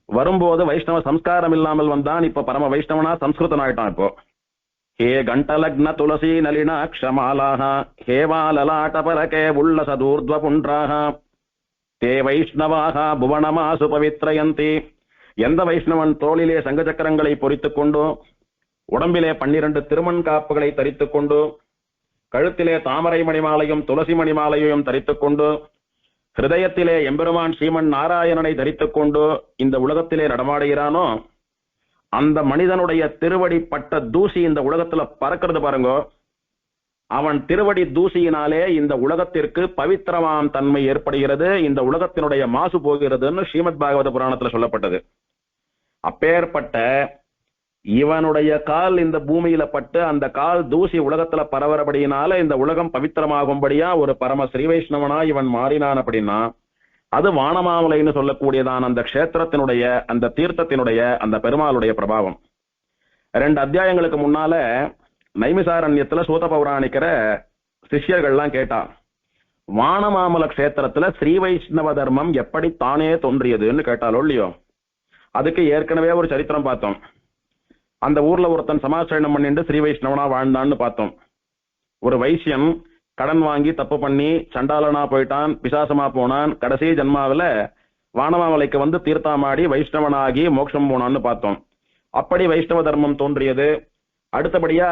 வரும்போது வைஷ்ணவ சம்ஸ்காரம் இல்லாமல் வந்தான், இப்ப பரம வைஷ்ணவனா சம்ஸ்கிருதன் ஆயிட்டான். இப்போ ஹே கண்டலக்ன துளசி நளினா க்ஷமாலாஹ ஹேவாலலாட்டபரகே உல்லசதூர்த்வ புன்றாஹ தே வைஷ்ணவாக புவனமாசு பவித்ரயந்தி. எந்த வைஷ்ணவன் தோளிலே சங்க சக்கரங்களை பொறித்துக் கொண்டு உடம்பிலே 12 திருமண் காப்புகளை தரித்துக் கொண்டு கழுத்திலே தாமரை மணிமாலையும் துளசி மணிமாலையும் தரித்துக் கொண்டு ஹிருதயத்திலே எம்பெருமான் ஸ்ரீமன் நாராயணனை தரித்துக் கொண்டு இந்த உலகத்திலே நடமாடுகிறானோ அந்த மனிதனுடைய திருவடி பட்ட தூசி இந்த உலகத்துல பறக்கிறது பாருங்க. அவன் திருவடி தூசியினாலே இந்த உலகத்திற்கு பவித்திரமாம் தன்மை ஏற்படுகிறது, இந்த உலகத்தினுடைய மாசு போகிறதுன்னு ஸ்ரீமத் பாகவத புராணத்துல சொல்லப்பட்டது. அப்பேற்பட்ட இவனுடைய கால் இந்த பூமியில பட்டு அந்த கால் தூசி உலகத்துல பரவறபடியினால இந்த உலகம் பவித்திரமாகும்படியா ஒரு பரம ஸ்ரீ வைஷ்ணவனா இவன் மாறினான் அப்படின்னா அது வானமாமலைன்னு சொல்லக்கூடியதான் அந்த க்ஷேத்திரத்தினுடைய அந்த தீர்த்தத்தினுடைய அந்த பெருமாளுடைய பிரபாவம். 2 அத்தியாயங்களுக்கு முன்னால நைமிசாரண்யத்துல சூத பௌராணிக்கிற சிஷ்யர்கள்லாம் கேட்டா, வானமாமல க்ஷேத்திரத்துல ஸ்ரீ வைஷ்ணவ தர்மம் எப்படி தானே தோன்றியதுன்னு கேட்டாலோ இல்லையோ. அதுக்கு ஏற்கனவே ஒரு சரித்திரம் பார்த்தோம். அந்த ஊர்ல ஒருத்தன் சமாச்சரணம் பண்ணிட்டு ஸ்ரீ வைஷ்ணவனா வாழ்ந்தான்னு பார்த்தோம். ஒரு வைசியன் கடன் வாங்கி தப்பு பண்ணி சண்டாலனா போயிட்டான், பிசாசமா போனான், கடைசி ஜன்மாவில வானமாமலைக்கு வந்து தீர்த்தாமாடி வைஷ்ணவனாகி மோட்சம் போனான்னு பார்த்தோம். அப்படி வைஷ்ணவ தர்மம் தோன்றியது. அடுத்தபடியா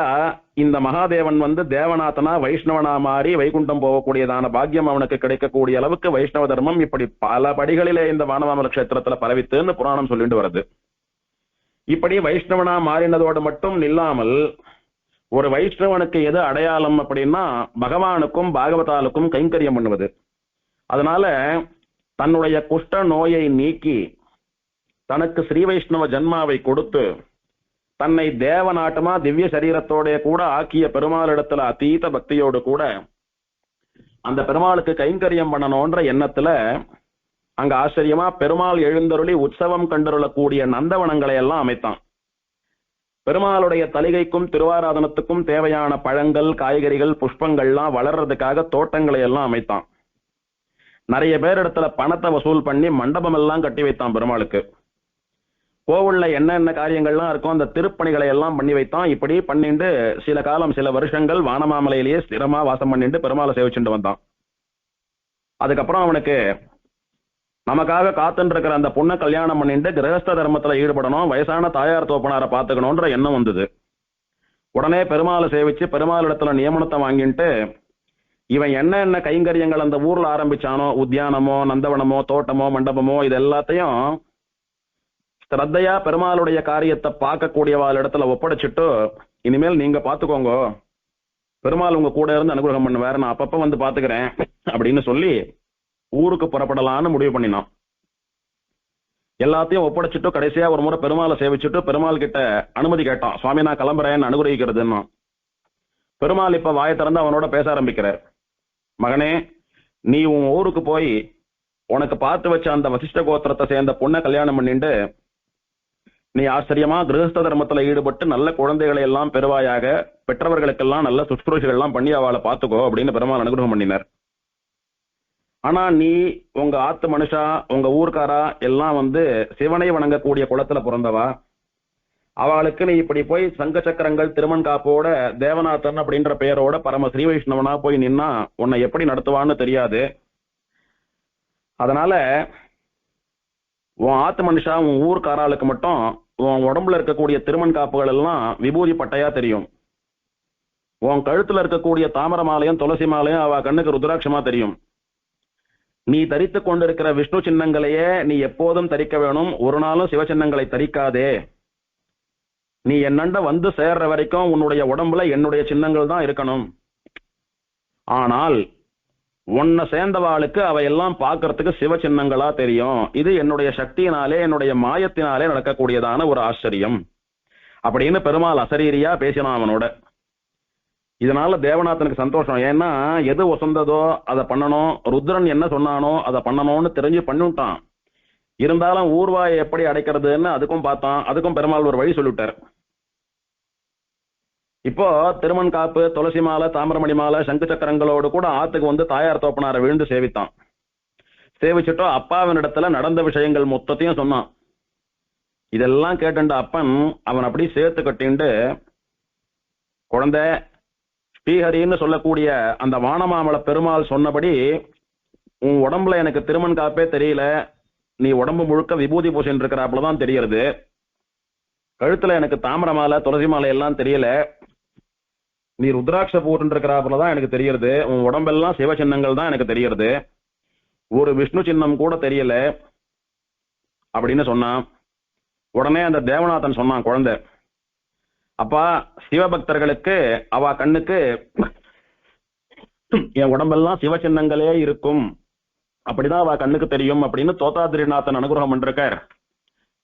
இந்த மகாதேவன் வந்து தேவநாதனா வைஷ்ணவனா மாறி வைகுண்டம் போகக்கூடியதான பாக்கியம் அவனுக்கு கிடைக்கக்கூடிய அளவுக்கு வைஷ்ணவ தர்மம் இப்படி பல படிகளிலே இந்த வானமாமல கஷேத்திரத்துல பரவித்துன்னு புராணம் சொல்லிட்டு வருது. இப்படி வைஷ்ணவனா மாறினதோடு மட்டும் நில்லாமல் ஒரு வைஷ்ணவனுக்கு எது அடையாளம் அப்படின்னா பகவானுக்கும் பாகவதாலுக்கும் கைங்கரியம் பண்ணுவது. அதனால தன்னுடைய குஷ்ட நோயை நீக்கி தனக்கு ஸ்ரீ வைஷ்ணவ ஜன்மாவை கொடுத்து தன்னை தேவநாட்டமா திவ்ய சரீரத்தோட கூட ஆக்கிய பெருமாளிடத்துல அதீத பக்தியோடு கூட அந்த பெருமாளுக்கு கைங்கரியம் பண்ணணும்ன்ற எண்ணத்துல அங்க ஆச்சரியமா பெருமாள் எழுந்தருளி உற்சவம் கண்டருளக்கூடிய நந்தவனங்களை எல்லாம் அமைத்தான். பெருமாளுடைய தலிகைக்கும் திருவாராதனத்துக்கும் தேவையான பழங்கள், காய்கறிகள், புஷ்பங்கள்லாம் வளர்றதுக்காக தோட்டங்களை எல்லாம் அமைத்தான். நிறைய பேர் இடத்துல பணத்தை வசூல் பண்ணி மண்டபம் எல்லாம் கட்டி வைத்தான் பெருமாளுக்கு. கோவில்ல என்னென்ன காரியங்கள்லாம் இருக்கும் அந்த திருப்பணிகளை எல்லாம் பண்ணி வைத்தான். இப்படி பண்ணிட்டு சில காலம், சில வருஷங்கள் வானமாமலையிலேயே ஸ்திரமா வாசம் பண்ணிட்டு பெருமாளை சேவிச்சுட்டு வந்தான். அதுக்கப்புறம் அவனுக்கு நமக்காக காத்துட்டு இருக்கிற அந்த பொண்ணை கல்யாணம் பண்ணிட்டு கிரகஸ்த தர்மத்துல ஈடுபடணும், வயசான தாயார் தோப்பனாரை பார்த்துக்கணும்ன்ற எண்ணம் வந்தது. உடனே பெருமாளை சேவிச்சு பெருமாள் இடத்துல நியமனத்தை வாங்கிட்டு இவன் என்ன கைங்கரியங்கள் அந்த ஊர்ல ஆரம்பிச்சானோ, உத்தியானமோ, நந்தவனமோ, தோட்டமோ, மண்டபமோ, இது எல்லாத்தையும் ஸ்ரத்தையா பெருமாளுடைய காரியத்தை பார்க்கக்கூடியவாள் இடத்துல ஒப்படைச்சிட்டு, இனிமேல் நீங்க பாத்துக்கோங்க, பெருமாள் உங்க கூட இருந்து அனுகிரகம் பண்ணுவார், நான் அப்பப்ப வந்து பாத்துக்கிறேன் அப்படின்னு சொல்லி ஊருக்கு புறப்படலான்னு முடிவு பண்ணினான். எல்லாத்தையும் ஒப்படைச்சிட்டு கடைசியா ஒரு முறை பெருமாளை சேவிச்சுட்டு பெருமாள் கிட்ட அனுமதி கேட்டான். சுவாமி, நான் கிளம்புறேன், அனுகிரகிக்கிறதுன்னா. பெருமாள் இப்ப வாயை திறந்து அவனோட பேச ஆரம்பிக்கிறார். மகனே, நீ உன் ஊருக்கு போய் உனக்கு பார்த்து வச்ச அந்த வசிஷ்ட கோத்திரத்தை சேர்ந்த பொண்ணை கல்யாணம் பண்ணிட்டு நீ ஆச்சரியமா கிரகஸ்த தர்மத்துல ஈடுபட்டு நல்ல குழந்தைகளை எல்லாம் பெறுவாயாக, பெற்றவர்களுக்கெல்லாம் நல்ல சுற்றுச்சூழல் எல்லாம் பண்ணி அவளை பார்த்துக்கோ அப்படின்னு பெருமாள் அனுகிரகம் பண்ணினார். ஆனா நீ உங்க ஆத்து மனுஷா, உங்க ஊர்க்காரா எல்லாம் சிவனை வணங்கக்கூடிய குலத்துல பிறந்தவா, அவளுக்கு நீ இப்படி போய் சங்க சக்கரங்கள் திருமண் காப்போட தேவநாதன் அப்படின்ற பெயரோட பரம ஸ்ரீ வைஷ்ணவனா போய் நின்னா உன்னை எப்படி நடத்துவான்னு தெரியாது. அதனால உன் ஆத்து மனுஷா, உன் ஊர்க்காராளுக்கு மட்டும் உன் உடம்புல இருக்கக்கூடிய திருமண் காப்புகள் எல்லாம் விபூதி பட்டையா தெரியும். உன் கழுத்துல இருக்கக்கூடிய தாமர மாலையும் துளசி மாலையும் அவ கண்ணுக்கு ருத்ராட்சமா தெரியும். நீ தரித்து கொண்டிருக்கிற விஷ்ணு சின்னங்களையே நீ எப்போதும் தரிக்க வேணும், ஒரு நாளும் சிவ சின்னங்களை தரிக்காதே. நீ என்னண்ட வந்து சேர்ற வரைக்கும் உன்னுடைய உடம்புல என்னுடைய சின்னங்கள் தான் இருக்கணும். ஆனால் உன்னை சேர்ந்தவாளுக்கு அவையெல்லாம் பார்க்கறதுக்கு சிவ சின்னங்களா தெரியும். இது என்னுடைய சக்தியினாலே, என்னுடைய மாயத்தினாலே நடக்கக்கூடியதான ஒரு ஆச்சரியம் அப்படின்னு பெருமாள் அசரீரியா பேசினான் அவனோட. இதனால தேவநாதனுக்கு சந்தோஷம். ஏன்னா எது வசந்ததோ அதை பண்ணணும், ருத்ரன் என்ன சொன்னானோ அதை பண்ணணும்னு தெரிஞ்சு பண்ணிவிட்டான். இருந்தாலும் ஊர்வாயை எப்படி அடைக்கிறதுன்னு அதுக்கும் பார்த்தான். அதுக்கும் பெருமாள் ஒரு வழி சொல்லிவிட்டார். இப்போ திருமண் காப்பு, துளசி மாலை, தாமிரமணி மாலை, சங்கு சக்கரங்களோடு கூட ஆத்துக்கு தாயார் தோப்பனாரை விழுந்து சேவித்தான். சேவிச்சுட்டோ அப்பாவின் இடத்துல நடந்த விஷயங்கள் மொத்தத்தையும் சொன்னான். இதெல்லாம் கேட்டுண்ட அப்பன் அவன் அப்படி சேர்த்து கட்டிண்டு, குழந்தை, ஸ்ரீஹரின்னு சொல்லக்கூடிய அந்த வானமாமலை பெருமாள் சொன்னபடி உன் உடம்புல எனக்கு திருமண் காப்பே தெரியல, நீ உடம்பு முழுக்க விபூதி பூசின்னு இருக்கிறாப்புலதான் தெரியறது, கழுத்துல எனக்கு தாமர மாலை துளசி மாலை எல்லாம் தெரியல, நீ ருத்ராட்ச போட்டு இருக்கிறாப்புலதான் எனக்கு தெரியறது, உன் உடம்பெல்லாம் சிவ சின்னங்கள் தான் எனக்கு தெரியறது, ஒரு விஷ்ணு சின்னம் கூட தெரியல அப்படின்னு சொன்னான். உடனே அந்த தேவநாதன் சொன்னான், குழந்தை, அப்பா, சிவபக்தர்களுக்கு அவ கண்ணுக்கு என் உடம்பெல்லாம் சிவ சின்னங்களே இருக்கும், அப்படிதான் அவ கண்ணுக்கு தெரியும் அப்படின்னு தோத்தாதிரிநாதன் அனுகிரகம் பண்ணிருக்கார்.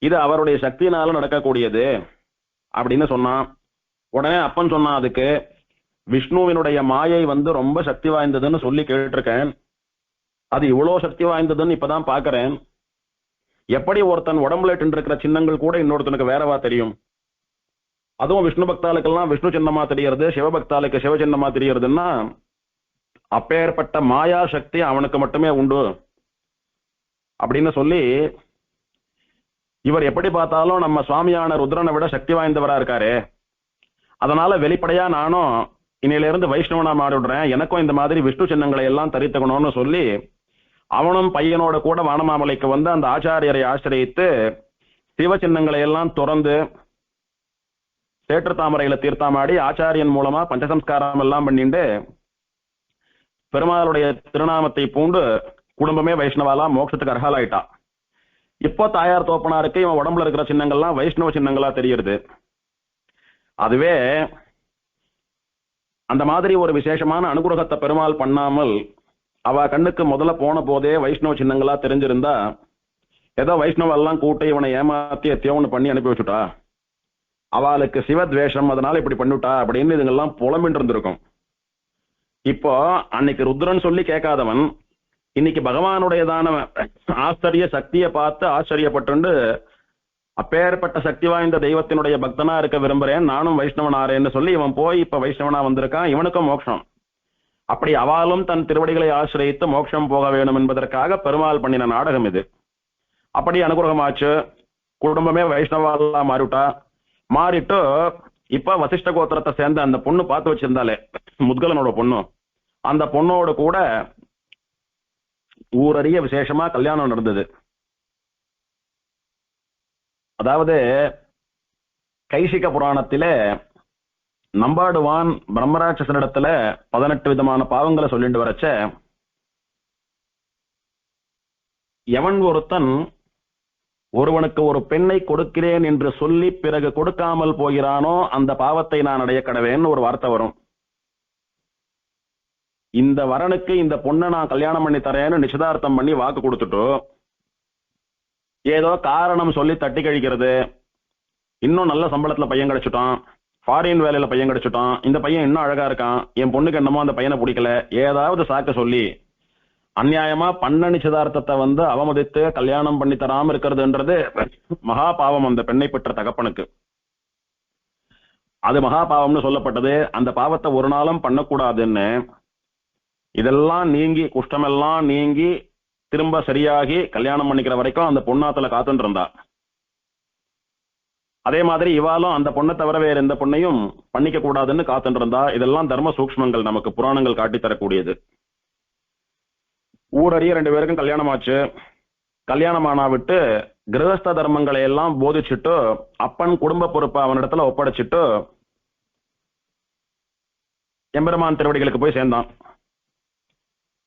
இது அவருடைய சக்தியினால நடக்கக்கூடியது அப்படின்னு சொன்னான். உடனே அப்பன் சொன்னான், அதுக்கு விஷ்ணுவினுடைய மாயை ரொம்ப சக்தி வாய்ந்ததுன்னு சொல்லி கேட்டிருக்கேன், அது இவ்வளவு சக்தி வாய்ந்ததுன்னு இப்பதான் பாக்குறேன். எப்படி ஒருத்தன் உடம்புல இருக்கிற சின்னங்கள் கூட இன்னொருத்தனுக்கு வேறவா தெரியும்? அதுவும் விஷ்ணு பக்தாளுக்கெல்லாம் விஷ்ணு சின்னமா தெரியறது, சிவபக்தாளுக்கு சிவ சின்னமா தெரியறதுன்னா அப்பேற்பட்ட மாயா சக்தி அவனுக்கு மட்டுமே உண்டு அப்படின்னு சொல்லி, இவர் எப்படி பார்த்தாலும் நம்ம சுவாமியான ருத்ரனை விட சக்தி வாய்ந்தவரா இருக்காரு, அதனால வெளிப்படையா நானும் இன்னையில இருந்து வைஷ்ணவனா மாறிடுறேன், எனக்கும் இந்த மாதிரி விஷ்ணு சின்னங்களை எல்லாம் தரித்துக்கணும்னு சொல்லி அவனும் பையனோட கூட வானமாமலைக்கு அந்த ஆச்சாரியரை ஆசிரியத்து சிவ சின்னங்களை எல்லாம் துறந்து சேற்று தாமரையில தீர்த்தாமாடி ஆச்சாரியன் மூலமா பஞ்சசம்ஸ்காரம் எல்லாம் பண்ணிட்டு பெருமாளுடைய திருநாமத்தை பூண்டு குடும்பமே வைஷ்ணவாலா மோட்சத்துக்கு அர்ஹாலாயிட்டா. இப்போ தாயார் தோப்பனாருக்கு இவன் உடம்புல இருக்கிற சின்னங்கள்லாம் வைஷ்ணவ சின்னங்களா தெரியுது. அதுவே அந்த மாதிரி ஒரு விசேஷமான அனுகிரகத்தை பெருமாள் பண்ணாமல் அவ கண்ணுக்கு முதல்ல போன போதே வைஷ்ணவ சின்னங்களா தெரிஞ்சிருந்தா ஏதோ வைஷ்ணவெல்லாம் கூட்டி இவனை ஏமாத்தி எத்தியோன்னு பண்ணி அனுப்பி வச்சுட்டா, அவளுக்கு சிவத்வேஷம், அதனால இப்படி பண்ணிவிட்டா அப்படின்னு இதுங்கெல்லாம் புலம்பின்று இருந்திருக்கும். இப்போ அன்னைக்கு ருத்ரன் சொல்லி கேட்காதவன் இன்னைக்கு பகவானுடையதான ஆச்சரிய சக்தியை பார்த்து ஆச்சரியப்பட்டு அப்பேற்பட்ட சக்தி வாய்ந்த தெய்வத்தினுடைய பக்தனா இருக்க விரும்புறேன், நானும் வைஷ்ணவன் ஆறேன்னு சொல்லி இவன் போய் இப்ப வைஷ்ணவனா வந்திருக்கான். இவனுக்கும் மோட்சம். அப்படி அவாலும் தன் திருவடிகளை ஆசிரியத்து மோட்சம் போக வேணும் என்பதற்காக பெருமாள் பண்ணின நாடகம் இது. அப்படி அனுகிரகமாச்சு. குடும்பமே வைஷ்ணவாலா மாறிவிட்டா. மாறிட்டு இப்ப வசிஷ்ட கோத்திரத்தை சேர்ந்த அந்த பொண்ணு பார்த்து வச்சிருந்தாலே, முத்கலனோட பொண்ணு, அந்த பொண்ணோடு கூட ஊரறிய விசேஷமா கல்யாணம் நடந்தது. அதாவது கைசிக புராணத்திலே நம்பாடுவான் பிரம்மராட்சசனிடத்துல 18 விதமான பாவங்களை சொல்லிட்டு வரச்ச, எவன் ஒருத்தன் ஒருவனுக்கு ஒரு பெண்ணை கொடுக்கிறேன் என்று சொல்லி பிறகு கொடுக்காமல் போகிறானோ அந்த பாவத்தை நான் அடைய கடவேன்னு ஒரு வார்த்தை வரும். இந்த வரனுக்கு இந்த பொண்ணை நான் கல்யாணம் பண்ணி தரேன்னு நிச்சயதார்த்தம் பண்ணி வாக்கு கொடுத்துட்டு ஏதோ காரணம் சொல்லி தட்டி கழிக்கிறது, இன்னும் நல்ல சம்பளத்துல பையன் கிடைச்சிட்டான், ஃபாரின் வேலையில பையன் கிடைச்சிட்டான், இந்த பையன் இன்னும் அழகா இருக்கான், என் பொண்ணுக்கு என்னமோ அந்த பையனை பிடிக்கல, ஏதாவது சாக்க சொல்லி அநியாயமா பண்ண நிச்சயதார்த்தத்தை அவமதித்து கல்யாணம் பண்ணி தராம இருக்கிறதுன்றது மகா பாவம். அந்த பெண்ணை பெற்ற தகப்பனுக்கு அது மகா பாவம்னு சொல்லப்பட்டது. அந்த பாவத்தை ஒரு நாளும் பண்ணக்கூடாதுன்னு, இதெல்லாம் நீங்கி குஷ்டமெல்லாம் நீங்கி திரும்ப சரியாகி கல்யாணம் பண்ணிக்கிற வரைக்கும் அந்த பொண்ணாத்துல காத்துட்டு இருந்தா. அதே மாதிரி இவாலும் அந்த பொண்ணை தவிர வேற எந்த பொண்ணையும் பண்ணிக்க கூடாதுன்னு காத்துட்டு இருந்தா. இதெல்லாம் தர்ம சூக்ஷ்மங்கள் நமக்கு புராணங்கள் காட்டி தரக்கூடியது. ஊரறிய 2 பேருக்கும் கல்யாணம் ஆச்சு. கல்யாணமானா விட்டு கிரகஸ்த தர்மங்களை எல்லாம் போதிச்சுட்டு அப்பன் குடும்ப பொறுப்பை அவனிடத்துல ஒப்படைச்சிட்டு எம்பெருமான் திருவடிகளுக்கு போய் சேர்ந்தான்.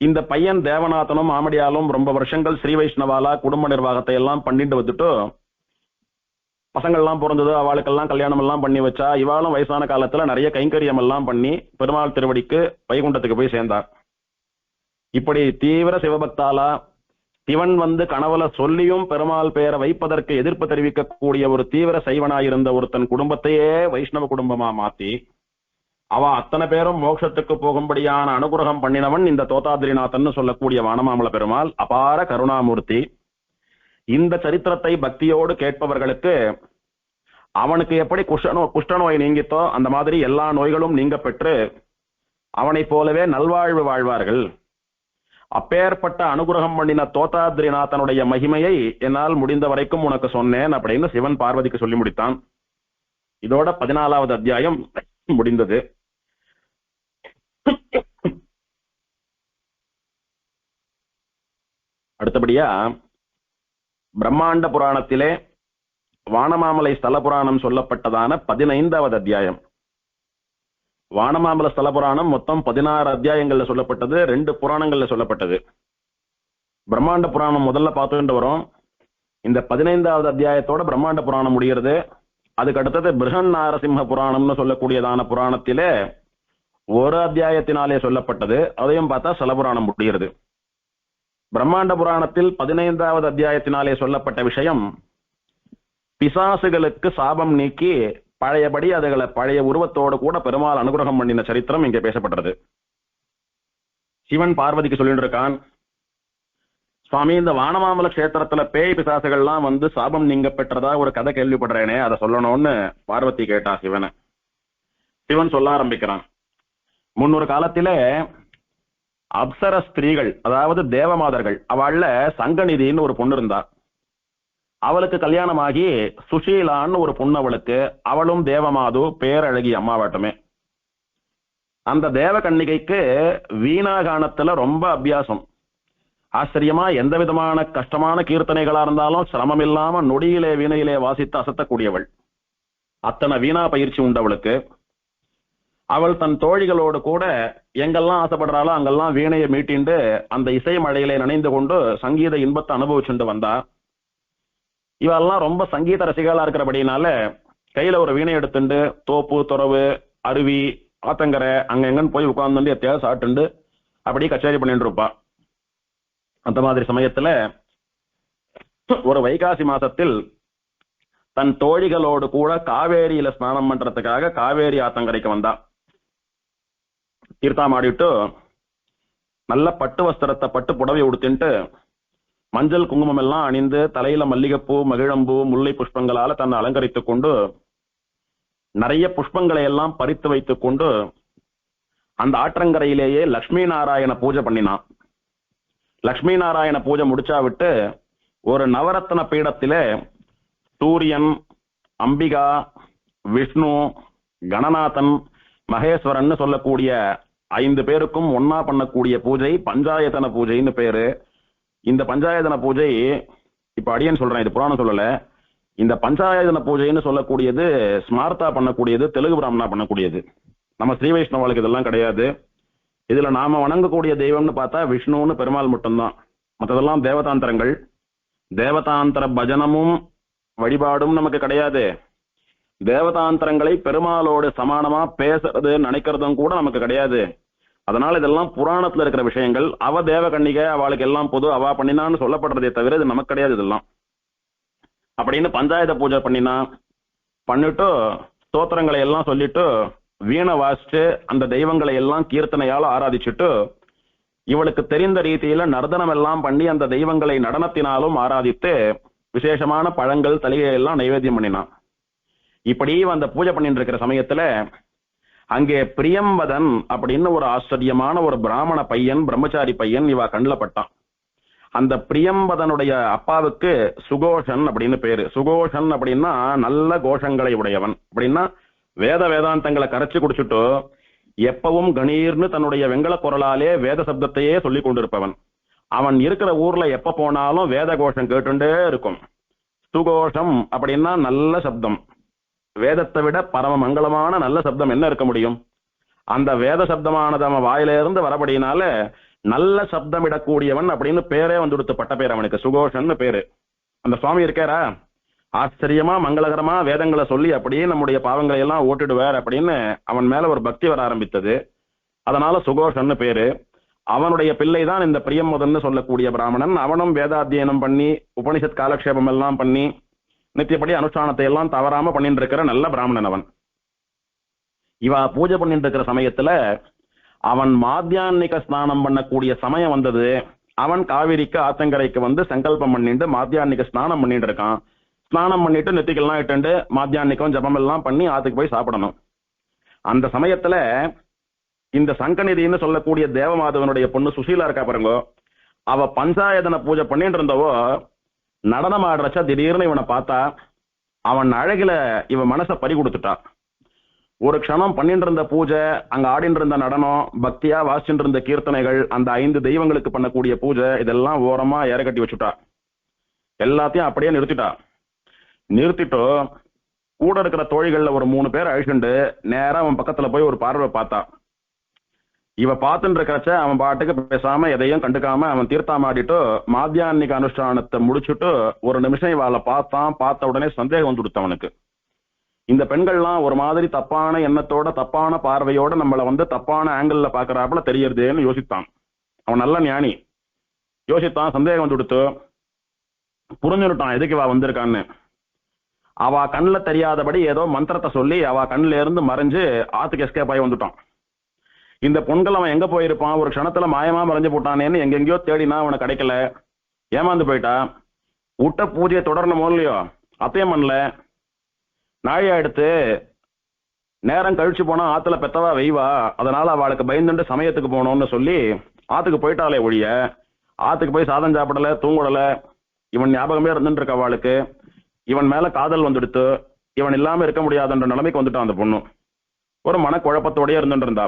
இந்த பையன் தேவநாதனும் ஆமடியாலும் ரொம்ப வருஷங்கள் ஸ்ரீ வைஷ்ணவாலா குடும்ப நிர்வாகத்தை எல்லாம் பண்ணிட்டு வந்துட்டு பசங்கள்லாம் பிறந்தது, அவளுக்கெல்லாம் கல்யாணம் எல்லாம் பண்ணி வச்சா. இவாளும் வயசான காலத்துல நிறைய கைங்கரியம் எல்லாம் பண்ணி பெருமாள் திருவடிக்கு வைகுண்டத்துக்கு போய் சேர்ந்தார். இப்படி தீவிர சிவபக்தாலா சிவன் கனவுல சொல்லியும் பெருமாள் பெயரை வைப்பதற்கு எதிர்ப்பு தெரிவிக்கக்கூடிய ஒரு தீவிர சைவனாயிருந்த ஒருத்தன் குடும்பத்தையே வைஷ்ணவ குடும்பமா மாத்தி அவ அத்தனை பேரும் மோட்சத்துக்கு போகும்படியான அனுகிரகம் பண்ணினவன் இந்த தோதாத்ரிநாதன் சொல்லக்கூடிய வானமாமல பெருமாள். அபார கருணாமூர்த்தி. இந்த சரித்திரத்தை பக்தியோடு கேட்பவர்களுக்கு அவனுக்கு எப்படி குஷ்டநோய் நீங்கித்தோ அந்த மாதிரி எல்லா நோய்களும் நீங்க பெற்று அவனைப் போலவே நல்வாழ்வு வாழ்வார்கள். அப்பேற்பட்ட அனுகிரகம் பண்ணின தோதாத்ரிநாதனுடைய மகிமையை என்னால் முடிந்த வரைக்கும் உனக்கு சொன்னேன் அப்படின்னு சிவன் பார்வதிக்கு சொல்லி முடித்தான். இதோட 14வது அத்தியாயம் முடிந்தது. அடுத்தபடியா பிரம்மாண்ட புராணத்திலே வானமாமலை ஸ்தல புராணம் சொல்லப்பட்டதான 15வது அத்தியாயம். வானமாமல ஸ்தல புராணம் மொத்தம் 16 அத்தியாயங்கள்ல சொல்லப்பட்டது, 2 புராணங்கள்ல சொல்லப்பட்டது. பிரம்மாண்ட புராணம் முதல்ல பார்த்துட்டு வரோம். இந்த 15வது அத்தியாயத்தோட பிரம்மாண்ட புராணம் முடிகிறது. அதுக்கு அடுத்தது பிருஹன் நாரசிம்ம புராணம்னு சொல்லக்கூடியதான புராணத்திலே ஒரு அத்தியாயத்தினாலே சொல்லப்பட்டது. அதையும் பார்த்தா ஸ்தல புராணம் முடிகிறது. பிரம்மாண்ட புராணத்தில் 15வது அத்தியாயத்தினாலே சொல்லப்பட்ட விஷயம் பிசாசுகளுக்கு சாபம் நீக்கி பழையபடி அதுகளை பழைய உருவத்தோடு கூட பெருமாள் அனுகிரகம் பண்ணின சரித்திரம் இங்கே பேசப்படுறது. சிவன் பார்வதிக்கு சொல்லிட்டு இருக்கான், சுவாமி இந்த வானமாமல கஷேத்திரத்துல பேய் பிசாசுகள்லாம் சாபம் நீங்க பெற்றதா ஒரு கதை கேள்விப்படுறேனே, அதை சொல்லணும்னு பார்வதி கேட்டா சிவனை. சிவன் சொல்ல ஆரம்பிக்கிறான். முன்னொரு காலத்திலே அப்சர ஸ்திரீகள், அதாவது தேவமாதர்கள், அவள்ல சங்கநிதின்னு ஒரு பொண்ணு இருந்தா. அவளுக்கு கல்யாணமாகி சுஷீலான்னு ஒரு பொண்ணு அவளுக்கு. அவளும் தேவமாது, பேரழகி அம்மாவாட்டமே. அந்த தேவ கன்னிகைக்கு வீணாகானத்துல ரொம்ப அபியாசம். ஆச்சரியமா எந்த விதமான கஷ்டமான கீர்த்தனைகளா இருந்தாலும் சிரமம் இல்லாம நொடியிலே வீணையிலே வாசித்து அசத்தக்கூடியவள். அத்தனை வீணா பயிற்சி உண்டவளுக்கு. அவள் தன் தோழிகளோடு கூட எங்கெல்லாம் ஆசைப்படுறாளோ அங்கெல்லாம் வீணையை மீட்டிண்டு அந்த இசை மழையிலே நனைந்து கொண்டு சங்கீத இன்பத்தை அனுபவிச்சுட்டு வந்தா. இவெல்லாம் ரொம்ப சங்கீத ரசிகளா இருக்கிறபடினால கையில ஒரு வீணை எடுத்துண்டு தோப்பு, துறவு, அருவி, ஆத்தங்கரை அங்க எங்கன்னு போய் உட்கார்ந்து எத்தையாவது சாப்பிட்டுண்டு அப்படியே கச்சேரி பண்ணிட்டு இருப்பா. அந்த மாதிரி சமயத்துல ஒரு வைகாசி மாசத்தில் தன் தோழிகளோடு கூட காவேரியில ஸ்நானம் பண்றதுக்காக காவேரி ஆத்தங்கரைக்கு வந்தா. தீர்த்தாமாடிட்டு நல்ல பட்டு வஸ்திரத்தை, பட்டு புடவை உடுத்தின்ட்டு மஞ்சள் குங்குமம் எல்லாம் அணிந்து தலையில மல்லிகைப்பூ மகிழம்பூ முல்லை புஷ்பங்களால தன்னை அலங்கரித்துக் கொண்டு நிறைய புஷ்பங்களை எல்லாம் பறித்து வைத்துக் கொண்டு அந்த ஆற்றங்கரையிலேயே லட்சுமி நாராயண பூஜை பண்ணினான். லட்சுமி நாராயண பூஜை முடிச்சா விட்டு ஒரு நவரத்ன பீடத்திலே சூரியன், அம்பிகா, விஷ்ணு, கணநாதன், மகேஸ்வரன் சொல்லக்கூடிய 5 பேருக்கும் ஒன்னா பண்ணக்கூடிய பூஜை பஞ்சாயத்தன பூஜைன்னு பேரு. இந்த பஞ்சாயத்தன பூஜை இப்ப அடியன் சொல்றேன், இது புராணம் சொல்லல. இந்த பஞ்சாயத்தன பூஜைன்னு சொல்லக்கூடியது ஸ்மார்த்தா பண்ணக்கூடியது, தெலுங்கு பிராமணா பண்ணக்கூடியது. நம்ம ஸ்ரீ வைஷ்ணவாளுக்கு இதெல்லாம் கிடையாது. இதுல நாம வணங்கக்கூடிய தெய்வம்னு பார்த்தா விஷ்ணுன்னு பெருமாள் மட்டும்தான். மற்றதெல்லாம் தேவதாந்திரங்கள். தேவதாந்திர பஜனமும் வழிபாடும் நமக்கு கிடையாது. தேவதாந்திரங்களை பெருமாளோடு சமானமா பேசுறது நினைக்கிறதும் கூட நமக்கு கிடையாது. அதனால இதெல்லாம் புராணத்துல இருக்கிற விஷயங்கள். அவ தேவ கன்னிகை, அவளுக்கு எல்லாம் பொது, அவ பண்ணினான்னு சொல்லப்படுறதே தவிர இது நமக்கு கிடையாது இதெல்லாம். அப்படின்னு பஞ்சாயத்த பூஜை பண்ணிட்டு ஸ்தோத்திரங்களை எல்லாம் சொல்லிட்டு வீணை வாசிச்சு அந்த தெய்வங்களை எல்லாம் கீர்த்தனையால ஆராதிச்சுட்டு இவளுக்கு தெரிந்த ரீதியில நர்தனம் எல்லாம் பண்ணி அந்த தெய்வங்களை நடனத்தினாலும் ஆராதித்து விசேஷமான பழங்கள் தலிகை எல்லாம் நைவேத்தியம் பண்ணினான். இப்படி அந்த பூஜை பண்ணிட்டு இருக்கிற சமயத்துல அங்கே பிரியம்பதன் அப்படின்னு ஒரு ஆச்சரியமான ஒரு பிராமண பையன், பிரம்மச்சாரி பையன் இவ கண்ணில் பட்டான். அந்த பிரியம்பதனுடைய அப்பாவுக்கு சுகோஷன் அப்படின்னு பேரு. சுகோஷன் அப்படின்னா நல்ல கோஷங்களை உடையவன். அப்படின்னா வேதாந்தங்களை கரைச்சு குடிச்சுட்டு எப்பவும் கணீர்னு தன்னுடைய வெங்கல குரலாலே வேத சப்தத்தையே சொல்லி கொண்டிருப்பவன். அவன் இருக்கிற ஊர்ல எப்ப போனாலும் வேத கோஷம் கேட்டுட்டே இருக்கும். சுகோஷம் அப்படின்னா நல்ல சப்தம். வேதத்தை விட பரம மங்களமான நல்ல சப்தம் என்ன இருக்க முடியும்? அந்த வேத சப்தமானது அவன் வாயிலிருந்து வரபடினால நல்ல சப்தமிடக்கூடியவன் அப்படின்னு பேரே வந்துடுத்து, பட்ட பேர் அவனுக்கு, சுகோஷன் பேரு. அந்த சுவாமி இருக்காரா, ஆச்சரியமா மங்களகரமா வேதங்களை சொல்லி அப்படியே நம்முடைய பாவங்களை எல்லாம் ஓட்டிடுவார் அப்படின்னு அவன் மேல ஒரு பக்தி வர ஆரம்பித்தது. அதனால சுகோஷன் பேரு. அவனுடைய பிள்ளை தான் இந்த பிரியம்பதன் சொல்லக்கூடிய பிராமணன். அவனும் வேதாத்தியனம் பண்ணி உபனிஷத் காலக்ஷேபம் எல்லாம் பண்ணி நித்தியப்படி அனுஷ்டானத்தை எல்லாம் தவறாம பண்ணிட்டு இருக்கிற நல்ல பிராமணன் அவன். இவ பூஜை பண்ணிட்டு இருக்கிற சமயத்துல அவன் மாத்தியான்னிக ஸ்நானம் பண்ணக்கூடிய சமயம் வந்தது. அவன் காவிரிக்கு ஆத்தங்கரைக்கு வந்து சங்கல்பம் பண்ணிட்டு மாத்தியான்னிக ஸ்நானம் பண்ணிட்டு இருக்கான். ஸ்நானம் பண்ணிட்டு நெத்திக்கெல்லாம் இட்டு மாத்தியான்னிக்கம் ஜபம் எல்லாம் பண்ணி ஆத்துக்கு போய் சாப்பிடணும். அந்த சமயத்துல இந்த சங்கநிதின்னு சொல்லக்கூடிய தேவமாதவனுடைய பொண்ணு சுசீலா இருக்கா பாருங்க, அவ பஞ்சாயதன பூஜை பண்ணிட்டு இருந்தவோ நடனம் ஆடுறச்சா திடீர்னு இவனை பார்த்தா அவன் அழகில இவன் மனசை பறி கொடுத்துட்டா. ஒரு க்ஷணம் பண்ணிட்டு இருந்த பூஜை, அங்க ஆடிட்டு இருந்த நடனம், பக்தியா வாசிச்சுட்டு இருந்த கீர்த்தனைகள், அந்த 5 தெய்வங்களுக்கு பண்ணக்கூடிய பூஜை இதெல்லாம் ஓரமா ஏற கட்டி வச்சுட்டா. எல்லாத்தையும் அப்படியே நிறுத்திட்டு கூட இருக்கிற தோழிகள்ல ஒரு 3 பேர் அழிச்சுண்டு நேரா அவன் பக்கத்துல போய் ஒரு பார்வை பார்த்தா. இவ பார்த்துட்டு இருக்கிறச்ச அவன் பாட்டுக்கு பேசாம எதையும் கண்டுக்காம அவன் தீர்த்தாமாடிட்டு மாத்தியான்னிக அனுஷ்டானத்தை முடிச்சுட்டு ஒரு நிமிஷம் இவாளை பார்த்த உடனே சந்தேகம் வந்து கொடுத்த அவனுக்கு. இந்த பெண்கள்லாம் ஒரு மாதிரி தப்பான எண்ணத்தோட தப்பான பார்வையோட நம்மளை வந்து தப்பான ஆங்கிள் பாக்குறாப்புல தெரியறதேன்னு யோசித்தான். அவன் நல்ல ஞானி. யோசித்தான், சந்தேகம் வந்து கொடுத்து புரிஞ்சுட்டான் எதுக்கு இவ வந்திருக்கான்னு. அவ கண்ணில் தெரியாதபடி ஏதோ மந்திரத்தை சொல்லி அவ கண்ணில இருந்து மறைஞ்சு ஆத்துக்கு எஸ்கேப் ஆகி வந்துட்டான். இந்த பொண்கள் அவன் எங்க போயிருப்பான், ஒரு க்ஷணத்துல மாயமா மறைஞ்சு போட்டானேன்னு எங்கெங்கயோ தேடினா அவனை கிடைக்கல. ஏமாந்து போயிட்டா. விட்ட பூஜையை தொடரணுமோ இல்லையோ, அத்தையம் பண்ணல. நாழியா எடுத்து நேரம் கழிச்சு போனா ஆத்துல பெத்தவா வெய்வா, அதனால அவளுக்கு பயந்துட்டு சமயத்துக்கு போனோம்னு சொல்லி ஆத்துக்கு போயிட்டாலே ஒழிய ஆத்துக்கு போய் சாதம் சாப்பிடல, தூங்கடல. இவன் ஞாபகமே இருந்துட்டு இருக்க அவளுக்கு. இவன் மேல காதல் வந்துடுத்து. இவன் இல்லாம இருக்க முடியாதுன்ற நிலைமைக்கு வந்துட்டான் அந்த பொண்ணு. ஒரு மனக்குழப்பத்தோடய இருந்துட்டு இருந்தா.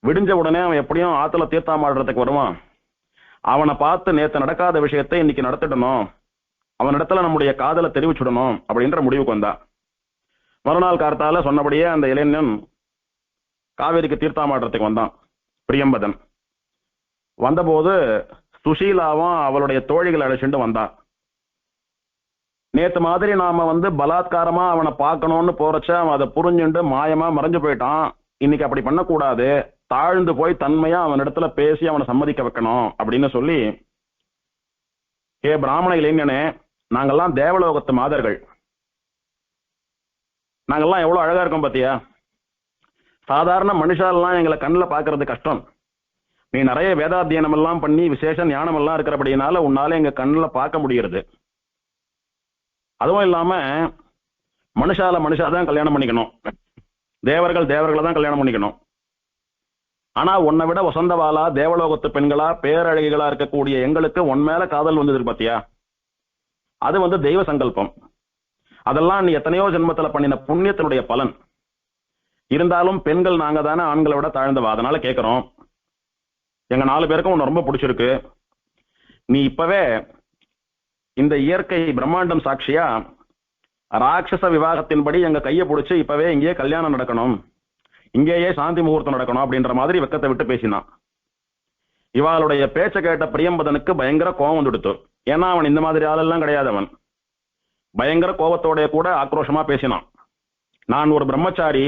விடிஞ்ச உடனே அவன் எப்படியும் ஆத்துல தீர்த்தாமாடுறதுக்கு வருவான். அவனை பார்த்து நேத்து நடக்காத விஷயத்தை இன்னைக்கு நடத்திடணும், அவனிடத்துல நம்முடைய காதலை தெரிவிச்சுடணும் அப்படின்ற முடிவுக்கு வந்தா. மறுநாள் கார்த்தால சொன்னபடியே அந்த இளைஞன் காவேரிக்கு தீர்த்தாமாடுறதுக்கு வந்தான். பிரியம்பதன் வந்தபோது சுஷீலாவும் அவளுடைய தோழிகளை அழைச்சிட்டு வந்தான். நேத்து மாதிரி நாம வந்து பலாத்காரமா அவனை பார்க்கணும்னு போறச்ச அவன் அதை புரிஞ்சுண்டு மாயமா மறைஞ்சு போயிட்டான். இன்னைக்கு அப்படி பண்ணக்கூடாது, தாழ்ந்து போய் தன்மையா அவன் இடத்துல பேசி அவனை சம்மதிக்க வைக்கணும் அப்படின்னு சொல்லி, ஏ பிராமண இளைஞனே, நாங்கெல்லாம் தேவலோகத்து மாதர்கள், நாங்கெல்லாம் எவ்வளவு அழகா இருக்கோம் பாத்தியா. சாதாரண மனுஷாலாம் எங்களை கண்ணில் பாக்குறது கஷ்டம். நீ நிறைய வேதாத்தியனம் எல்லாம் பண்ணி விசேஷ ஞானம் எல்லாம் இருக்கிறபடினால உன்னால எங்க கண்ணில் பார்க்க முடியறது. அதுவும் இல்லாம மனுஷால தான் கல்யாணம் பண்ணிக்கணும், தேவர்களை தான் கல்யாணம் பண்ணிக்கணும். ஆனா உன்னை விட வசந்தவாளா தேவலோகத்து பெண்களா பேரழகிகளா இருக்கக்கூடிய எங்களுக்கு உன் மேல காதல் வந்தது பாத்தியா, அது தெய்வ சங்கல்பம். அதெல்லாம் நீ எத்தனையோ ஜென்மத்துல பண்ணின புண்ணியத்தினுடைய பலன். இருந்தாலும் பெண்கள் நாங்க தானே ஆண்களை விட தாழ்ந்தவா, அதனால கேட்கிறோம். எங்க 4 பேருக்கும் உன்னை ரொம்ப பிடிச்சிருக்கு. நீ இப்பவே இந்த இயற்கை பிரம்மாண்டம் சாட்சியா ராட்சச விவாகத்தின்படி எங்க கையை பிடிச்சு இப்பவே இங்கேயே கல்யாணம் நடக்கணும், இங்கேயே சாந்தி முகூர்த்தம் நடக்கணும் அப்படின்ற மாதிரி வெக்கத்தை விட்டு பேசினான். இவாளுடைய பேச்ச கேட்ட பிரியம்பதனுக்கு பயங்கர கோபம் வந்துடுத்து. ஏன்னா அவன் இந்த மாதிரி ஆளெல்லாம் கிடையாது. அவன் பயங்கர கோபத்தோட கூட ஆக்ரோஷமா பேசினான். நான் ஒரு பிரம்மச்சாரி,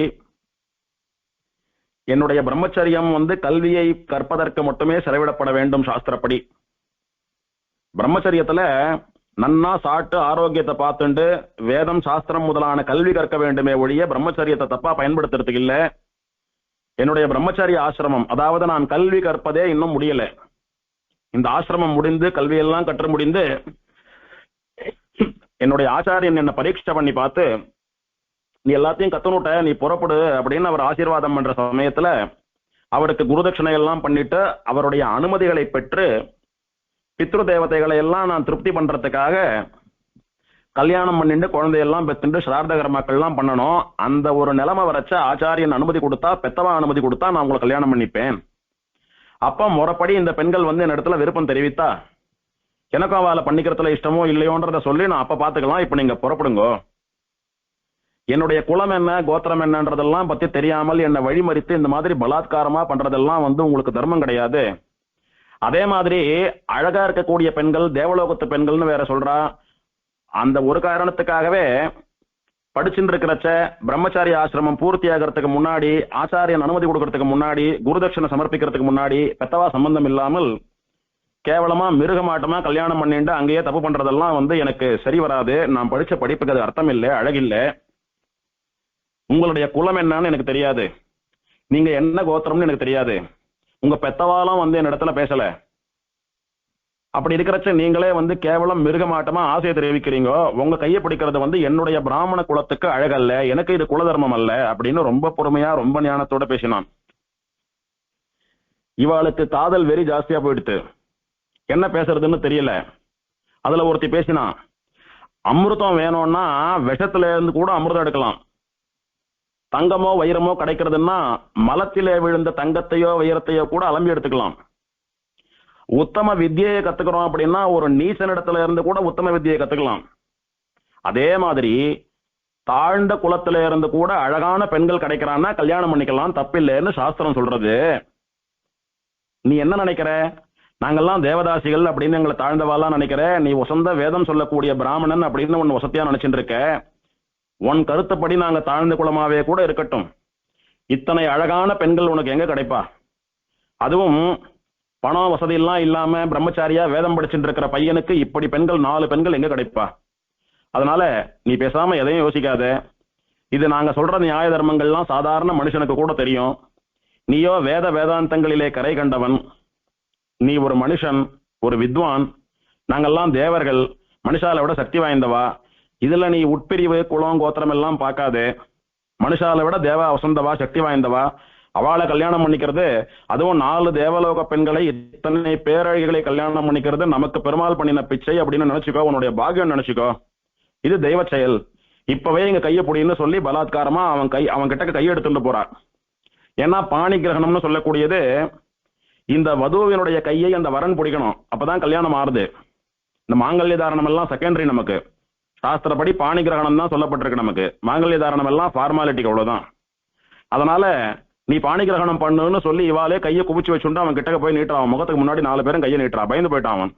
என்னுடைய பிரம்மச்சரியம் கல்வியை கற்பதற்கு மட்டுமே செலவிடப்பட வேண்டும் சாஸ்திரப்படி. பிரம்மச்சரியத்துல நன்னா சாட்டு ஆரோக்கியத்தை பார்த்துண்டு வேதம் சாஸ்திரம் முதலான கல்வி கற்க வேண்டுமே ஒழிய பிரம்மச்சரியத்தை தப்பா பயன்படுத்துறதுக்கு இல்ல. என்னுடைய பிரம்மச்சாரிய ஆசிரமம், அதாவது நான் கல்வி கற்பதே இன்னும் முடியல. இந்த ஆசிரமம் முடிந்து கல்வியெல்லாம் கற்று முடிந்து என்னுடைய ஆச்சாரியன் என்ன பரீட்சை பண்ணி பார்த்து நீ எல்லாத்தையும் கத்துனுட்ட, நீ புறப்படு அப்படின்னு அவர் ஆசீர்வாதம் பண்ற சமயத்துல அவருக்கு குருதட்சணை எல்லாம் பண்ணிட்டு அவருடைய அனுமதிகளை பெற்று பித்ரு தேவதைகளை எல்லாம் நான் திருப்தி பண்றதுக்காக கல்யாணம் பண்ணிட்டு குழந்தையெல்லாம் பெத்துட்டு சிரார்த்த கர்மாக்கள்லாம் பண்ணணும். அந்த ஒரு நிலைமை வரைச்ச ஆச்சாரியன் அனுமதி கொடுத்தா, பெத்தவா அனுமதி கொடுத்தா நான் உங்களை கல்யாணம் பண்ணிப்பேன். அப்ப முறைப்படி இந்த பெண்கள் என் இடத்துல விருப்பம் தெரிவித்தா எனக்கும் அவளை பண்ணிக்கிறதுல இஷ்டமோ இல்லையோன்றத சொல்லி நான் அப்ப பாத்துக்கலாம், இப்ப நீங்க புறப்படுங்க. என்னுடைய குலம் என்ன கோத்திரம் என்னன்றதெல்லாம் பத்தி தெரியாமல் என்னை வழிமறித்து இந்த மாதிரி பலாத்காரமா பண்றதெல்லாம் உங்களுக்கு தர்மம் கிடையாது. அதே மாதிரி அழகா இருக்கக்கூடிய பெண்கள் தேவலோகத்து பெண்கள்னு வேற சொல்றா. அந்த ஒரு காரணத்துக்காகவே படிச்சுட்டு இருக்கிறச்ச பிரம்மச்சாரி ஆசிரமம் பூர்த்தி ஆகிறதுக்கு முன்னாடி, ஆச்சாரியன் அனுமதி கொடுக்கறதுக்கு முன்னாடி, குருதட்சணை சமர்ப்பிக்கிறதுக்கு முன்னாடி பெத்தவா சம்பந்தம் இல்லாமல் கேவலமா மிருகமாட்டமா கல்யாணம் பண்ணிட்டு அங்கேயே தப்பு பண்றதெல்லாம் எனக்கு சரி வராது. நான் படிச்ச படிப்புக்கு அது அர்த்தம் இல்லை, அழகில்லை. உங்களுடைய குலம் என்னன்னு எனக்கு தெரியாது, நீங்க என்ன கோத்திரம்னு எனக்கு தெரியாது, உங்க பெத்தவாலும் என் இடத்துல பேசல. அப்படி இருக்கிறச்ச நீங்களே கேவலம் மிருகமாட்டமா ஆசையை தெரிவிக்கிறீங்க. உங்க கையை பிடிக்கிறது என்னுடைய பிராமண குலத்துக்கு அழகல்ல, எனக்கு இது குலதர்மம் அல்ல அப்படின்னு ரொம்ப பொறுமையா ரொம்ப ஞானத்தோட பேசினான். இவாளுக்கு காதல் வெறி ஜாஸ்தியா போயிடுத்து, என்ன பேசுறதுன்னு தெரியல. அதுல ஒருத்தி பேசினான், அமிர்தம் வேணும்னா விஷத்துல இருந்து கூட அமிர்தம் எடுக்கலாம், தங்கமோ வைரமோ கிடைக்கிறதுன்னா மலத்திலே விழுந்த தங்கத்தையோ வைரத்தையோ கூட அலம்பி எடுத்துக்கலாம். உத்தம வித்தியை கத்துக்கிறோம் அப்படின்னா ஒரு நீசனிடத்துல இருந்து கூட உத்தம வித்தியை கத்துக்கலாம். அதே மாதிரி தாழ்ந்த குலத்தில இருந்து கூட அழகான பெண்கள் கிடைக்கிறான்னா கல்யாணம் பண்ணிக்கலாம், தப்பில்லைன்னு சாஸ்திரம் சொல்றது. நீ என்ன நினைக்கிற? நாங்கெல்லாம் தேவதாசிகள் அப்படின்னு எங்களை தாழ்ந்தவாலாம் நினைக்கிற. நீ வசந்த வேதம் சொல்லக்கூடிய பிராமணன் அப்படின்னு ஒன்னு வசதியா நினைச்சுட்டு இருக்க. உன் கருத்துப்படி நாங்க தாழ்ந்த குலமாவே கூட இருக்கட்டும், இத்தனை அழகான பெண்கள் உனக்கு எங்க கிடைப்பா? அதுவும் பணம் வசதி எல்லாம் இல்லாம பிரம்மச்சாரியா வேதம் படிச்சுட்டு இருக்கிற பையனுக்கு இப்படி பெண்கள் 4 பெண்கள் எங்க கிடைப்பா? அதனால நீ பேசாம எதையும் யோசிக்காத. இது நாங்க சொல்ற நியாய தர்மங்கள்லாம் சாதாரண மனுஷனுக்கு கூட தெரியும். நீயோ வேதாந்தங்களிலே கரை கண்டவன், நீ ஒரு மனுஷன், ஒரு வித்வான். நாங்கெல்லாம் தேவர்கள், மனுஷால விட சக்தி வாய்ந்தவா. இதுல நீ உட்பிரிவு குலம் கோத்திரம் எல்லாம் பார்க்காதே. மனுஷால விட தேவா வசந்தவா சக்தி வாய்ந்தவா. அவளை கல்யாணம் பண்ணிக்கிறது, அதுவும் 4 தேவலோக பெண்களை இத்தனை பேரழகிகளை கல்யாணம் பண்ணிக்கிறது நமக்கு பெருமாள் பண்ணின பிச்சை அப்படின்னு நினைச்சுக்கோ, உன்னுடைய பாக்கியம் நினைச்சுக்கோ. இது தெய்வ செயல். இப்பவே இங்க கையை புடின்னு சொல்லி பலாத்காரமா அவன் கிட்ட கையை எடுத்துட்டு போறான். ஏன்னா பாணி கிரகணம்னு சொல்லக்கூடியது இந்த வதுவினுடைய கையை அந்த வரன் பிடிக்கணும், அப்பதான் கல்யாணம் ஆறுது. இந்த மாங்கல்ய தாரணம் எல்லாம் செகண்டரி. நமக்கு சாஸ்திரப்படி பாணி கிரகணம் தான் சொல்லப்பட்டிருக்கு. நமக்கு மாங்கல்ய தாரணம் எல்லாம் ஃபார்மாலிட்டிக்கு அவ்வளவுதான். அதனால நீ பாணி கிரகணம் பண்ணுன்னு சொல்லி இவாலே கையை குவிச்சு வச்சுட்டு அவன் கிட்ட போய் நீட்டுறான். அவன் முகத்துக்கு முன்னாடி 4 பேரும் கையை நீட்டுறான். பயந்து போயிட்டான் அவன்.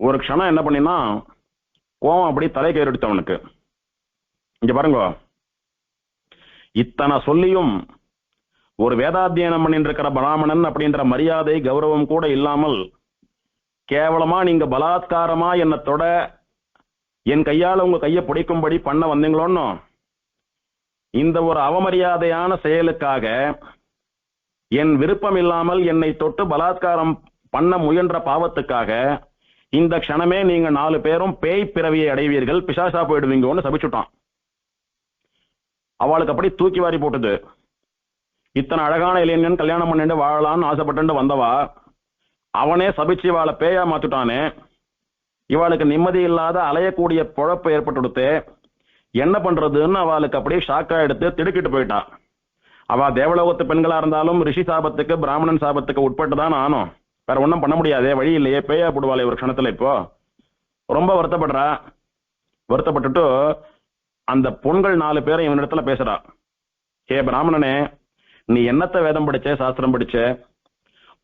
ஒரு க்ஷணம் என்ன பண்ணினா கோவம் அப்படி தலை கயிறுடுத்தவனுக்கு. இங்க பாருங்க, இத்தனை சொல்லியும் ஒரு வேதாத்தியனம் பண்ணிட்டு இருக்கிற பிராமணன் அப்படின்ற மரியாதை கௌரவம் கூட இல்லாமல் கேவலமா நீங்க பலாத்காரமா என்னத்தோட என் கையால உங்க கையை பிடிக்கும்படி பண்ண வந்தீங்களோன்னு இந்த ஒரு அவமரியாதையான செயலுக்காக என் விருப்பம் இல்லாமல் என்னை தொட்டு பலாத்காரம் பண்ண முயன்ற பாவத்துக்காக இந்த க்ஷணமே நீங்க 4 பேரும் பேய் பிறவியை அடைவீர்கள், பிசாசா போயிடுவீங்கன்னு சபிச்சுட்டான். அவளுக்கு அப்படி தூக்கி வாரி போட்டுது. இத்தனை அழகான இளைஞன் கல்யாணம் பண்ணிட்டு வாழலான்னு ஆசைப்பட்டு வந்தவா அவனே சபிச்சு இவாளை பேயா மாத்துட்டானே. இவாளுக்கு நிம்மதி இல்லாத அலையக்கூடிய பொழப்பு ஏற்பட்டு என்ன பண்றதுன்னு அவளுக்கு அப்படியே ஷாக்கா எடுத்து திடுக்கிட்டு போயிட்டா. அவ தேவலோகத்து பெண்களா இருந்தாலும் ரிஷி சாபத்துக்கு பிராமணன் சாபத்துக்கு உட்பட்டுதான் ஆனும். வேற ஒன்றும் பண்ண முடியாதே, வழி இல்லையே, பேயா போடுவாளே ஒரு க்ஷணத்துல. இப்போ ரொம்ப வருத்தப்படுறா. வருத்தப்பட்டுட்டு அந்த பொண்கள் 4 பேரை இவனிடத்துல பேசுறா. ஹே பிராமணனே, நீ என்னத்த வேதம் படிச்ச, சாஸ்திரம் படிச்ச?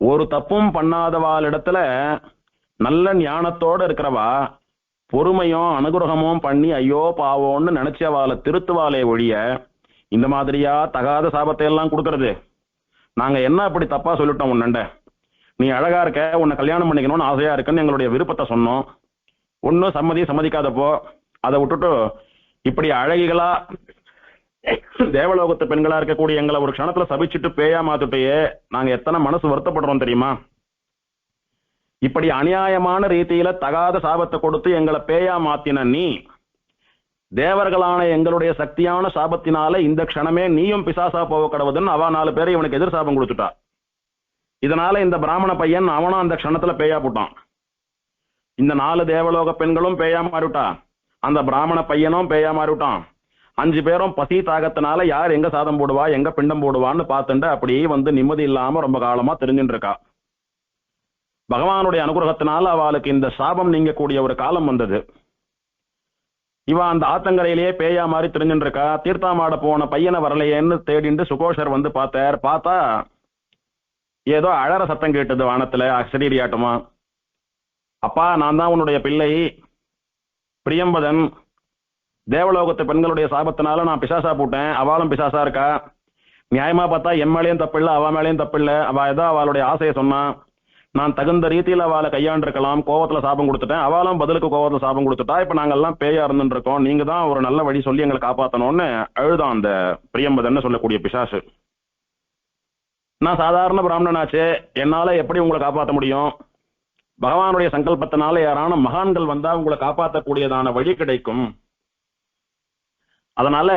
ஒரு தப்பும் பண்ணாதவாளிடத்துல நல்ல ஞானத்தோட இருக்கிறவா பொறுமையும் அனுகிரகமும் பண்ணி ஐயோ பாவோன்னு நினைச்சவாளை திருத்துவாளே ஒழிய இந்த மாதிரியா தகாத சாபத்தை எல்லாம் கொடுக்கறது? நாங்க என்ன அப்படி தப்பா சொல்லிட்டோம் உன்னண்ட? நீ அழகா இருக்க, உன்னை கல்யாணம் பண்ணிக்கணும்னு ஆசையா இருக்குன்னு எங்களுடைய விருப்பத்தை சொன்னோம். ஒன்னும் சம்மதிக்காதப்போ அதை விட்டுட்டு இப்படி அழகிகளா தேவலோகத்து பெண்களா இருக்கக்கூடிய எங்களை ஒரு க்ஷணத்துல சபிச்சுட்டு பேயா மாத்துட்டையே நாங்க எத்தனை மனசு வருத்தப்படுறோம் தெரியுமா? இப்படி அநியாயமான ரீதியில தகாத சாபத்தை கொடுத்து எங்களை பேயா மாத்தின நீ தேவர்களான எங்களுடைய சக்தியான சாபத்தினால இந்த க்ஷணமே நீயும் பிசாசா போக கடவுதுன்னு அவ 4 பேரை இவனுக்கு எதிர் சாபம் கொடுத்துட்டா. இதனால இந்த பிராமண பையன் அவனும் அந்த க்ஷணத்துல பேயா போட்டான். இந்த 4 தேவலோக பெண்களும் பேயா மாறிவிட்டா, அந்த பிராமண பையனும் பேயா மாறிவிட்டான். 5 பேரும் பசி தாகத்தினால யார் எங்க சாதம் போடுவா எங்க பிண்டம் போடுவான்னு பார்த்துட்டு அப்படியே நிம்மதி இல்லாம ரொம்ப காலமா தெரிஞ்சுட்டு இருக்கா. பகவானுடைய அனுகிரகத்தினால அவளுக்கு இந்த சாபம் நீங்கக்கூடிய ஒரு காலம் வந்தது. இவ அந்த ஆத்தங்கரையிலேயே பேயா மாதிரி தெரிஞ்சுட்டு இருக்கா. தீர்த்தாமாட போன பையனை வரலையேன்னு தேடிண்டு சுகோஷர் பார்த்தா ஏதோ அழற சத்தம் கேட்டது வானத்துல, சரீரியாட்டமா. அப்பா, நான் தான் உன்னுடைய பிள்ளை பிரியம்பதன். தேவலோகத்து பெண்களுடைய சாபத்தினால நான் பிசாசா போட்டேன், அவளும் பிசாசா இருக்கா. நியாயமா பார்த்தா என் மேலேயும் தப்பில்லை, அவ மேலேயும் தப்பில்லை. அவ ஏதோ அவளுடைய ஆசையை சொன்னா, நான் தகுந்த ரீதியில் அவளை கையாண்டிருக்கலாம், கோவத்துல சாபம் கொடுத்துட்டேன். அவளும் பதிலுக்கு கோவத்துல சாபம் கொடுத்துட்டா. இப்ப நாங்கெல்லாம் பேயா இருந்துட்டு இருக்கோம், நீங்க தான் ஒரு நல்ல வழி சொல்லி எங்களை காப்பாற்றணும்னு அழுதான் அந்த பிரியம்பதன்னு சொல்லக்கூடிய பிசாசு. நான் சாதாரண பிராமணனாச்சே, என்னால எப்படி உங்களை காப்பாற்ற முடியும்? பகவானுடைய சங்கல்பத்தினால யாரான மகான்கள் வந்தா உங்களை காப்பாற்றக்கூடியதான வழி கிடைக்கும். அதனால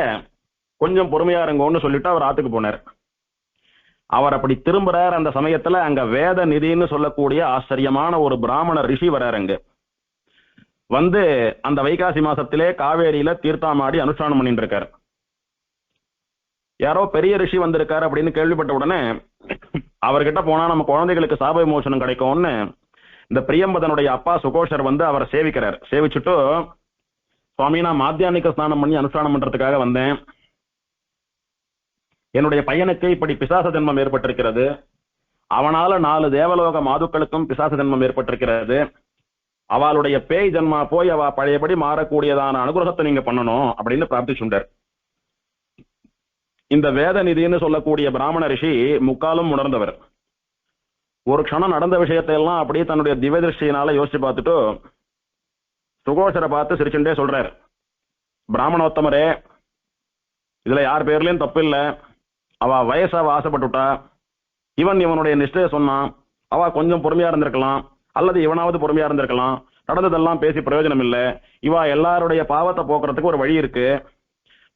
கொஞ்சம் பொறுமையா இருங்கன்னு சொல்லிட்டு அவர் ஆத்துக்கு போனார். அவர் அப்படி திரும்புறார். அந்த சமயத்துல அங்க வேத நிதின்னு சொல்லக்கூடிய ஆச்சரியமான ஒரு பிராமண ரிஷி வர்றாரு. அங்க அந்த வைகாசி மாசத்திலே காவேரியில தீர்த்தாமாடி அனுஷ்டானம் பண்ணிட்டு இருக்காரு. யாரோ பெரிய ரிஷி வந்திருக்காரு அப்படின்னு கேள்விப்பட்ட உடனே அவர்கிட்ட போனா நம்ம குழந்தைகளுக்கு சாப விமோசனம் கிடைக்கும்னு இந்த பிரியம்பதனுடைய அப்பா சுகோஷர் அவரை சேவிக்கிறார். சேவிச்சுட்டு, சுவாமி, நான் மாத்தியானிக ஸ்நானம் பண்ணி அனுஷ்டானம் பண்றதுக்காக வந்தேன். என்னுடைய பையனுக்கு இப்படி பிசாச ஜென்மம் ஏற்பட்டிருக்கிறது. அவனால 4 தேவலோக மாதுக்களுக்கும் பிசாச ஜென்மம் ஏற்பட்டிருக்கிறது. அவளுடைய பேய் ஜென்மா போய் அவ பழையபடி மாறக்கூடியதான அனுகிரகத்தை நீங்க பண்ணணும் அப்படின்னு பிரார்த்திச்சுண்டார். இந்த வேத நிதின்னு சொல்லக்கூடிய பிராமண ரிஷி முக்காலும் உணர்ந்தவர். ஒரு க்ஷணம் நடந்த விஷயத்தை எல்லாம் அப்படியே தன்னுடைய திவ்ய திருஷ்டியினால யோசிச்சு பார்த்துட்டு சுகோஷரை பார்த்து சிரிச்சுட்டே சொல்றார், பிராமணோத்தமரே, இதுல யார் பேர்லயும் தப்பு இல்லை. அவ வயசாவ ஆசைப்பட்டுட்டா. இவனுடைய நிஷ்டையை சொன்னான். அவ கொஞ்சம் பொறுமையா இருந்திருக்கலாம், அல்லது இவனாவது பொறுமையா இருந்திருக்கலாம். நடந்ததெல்லாம் பேசி பிரயோஜனம் இல்லை. இவ எல்லாருடைய பாவத்தை போக்குறதுக்கு ஒரு வழி இருக்கு.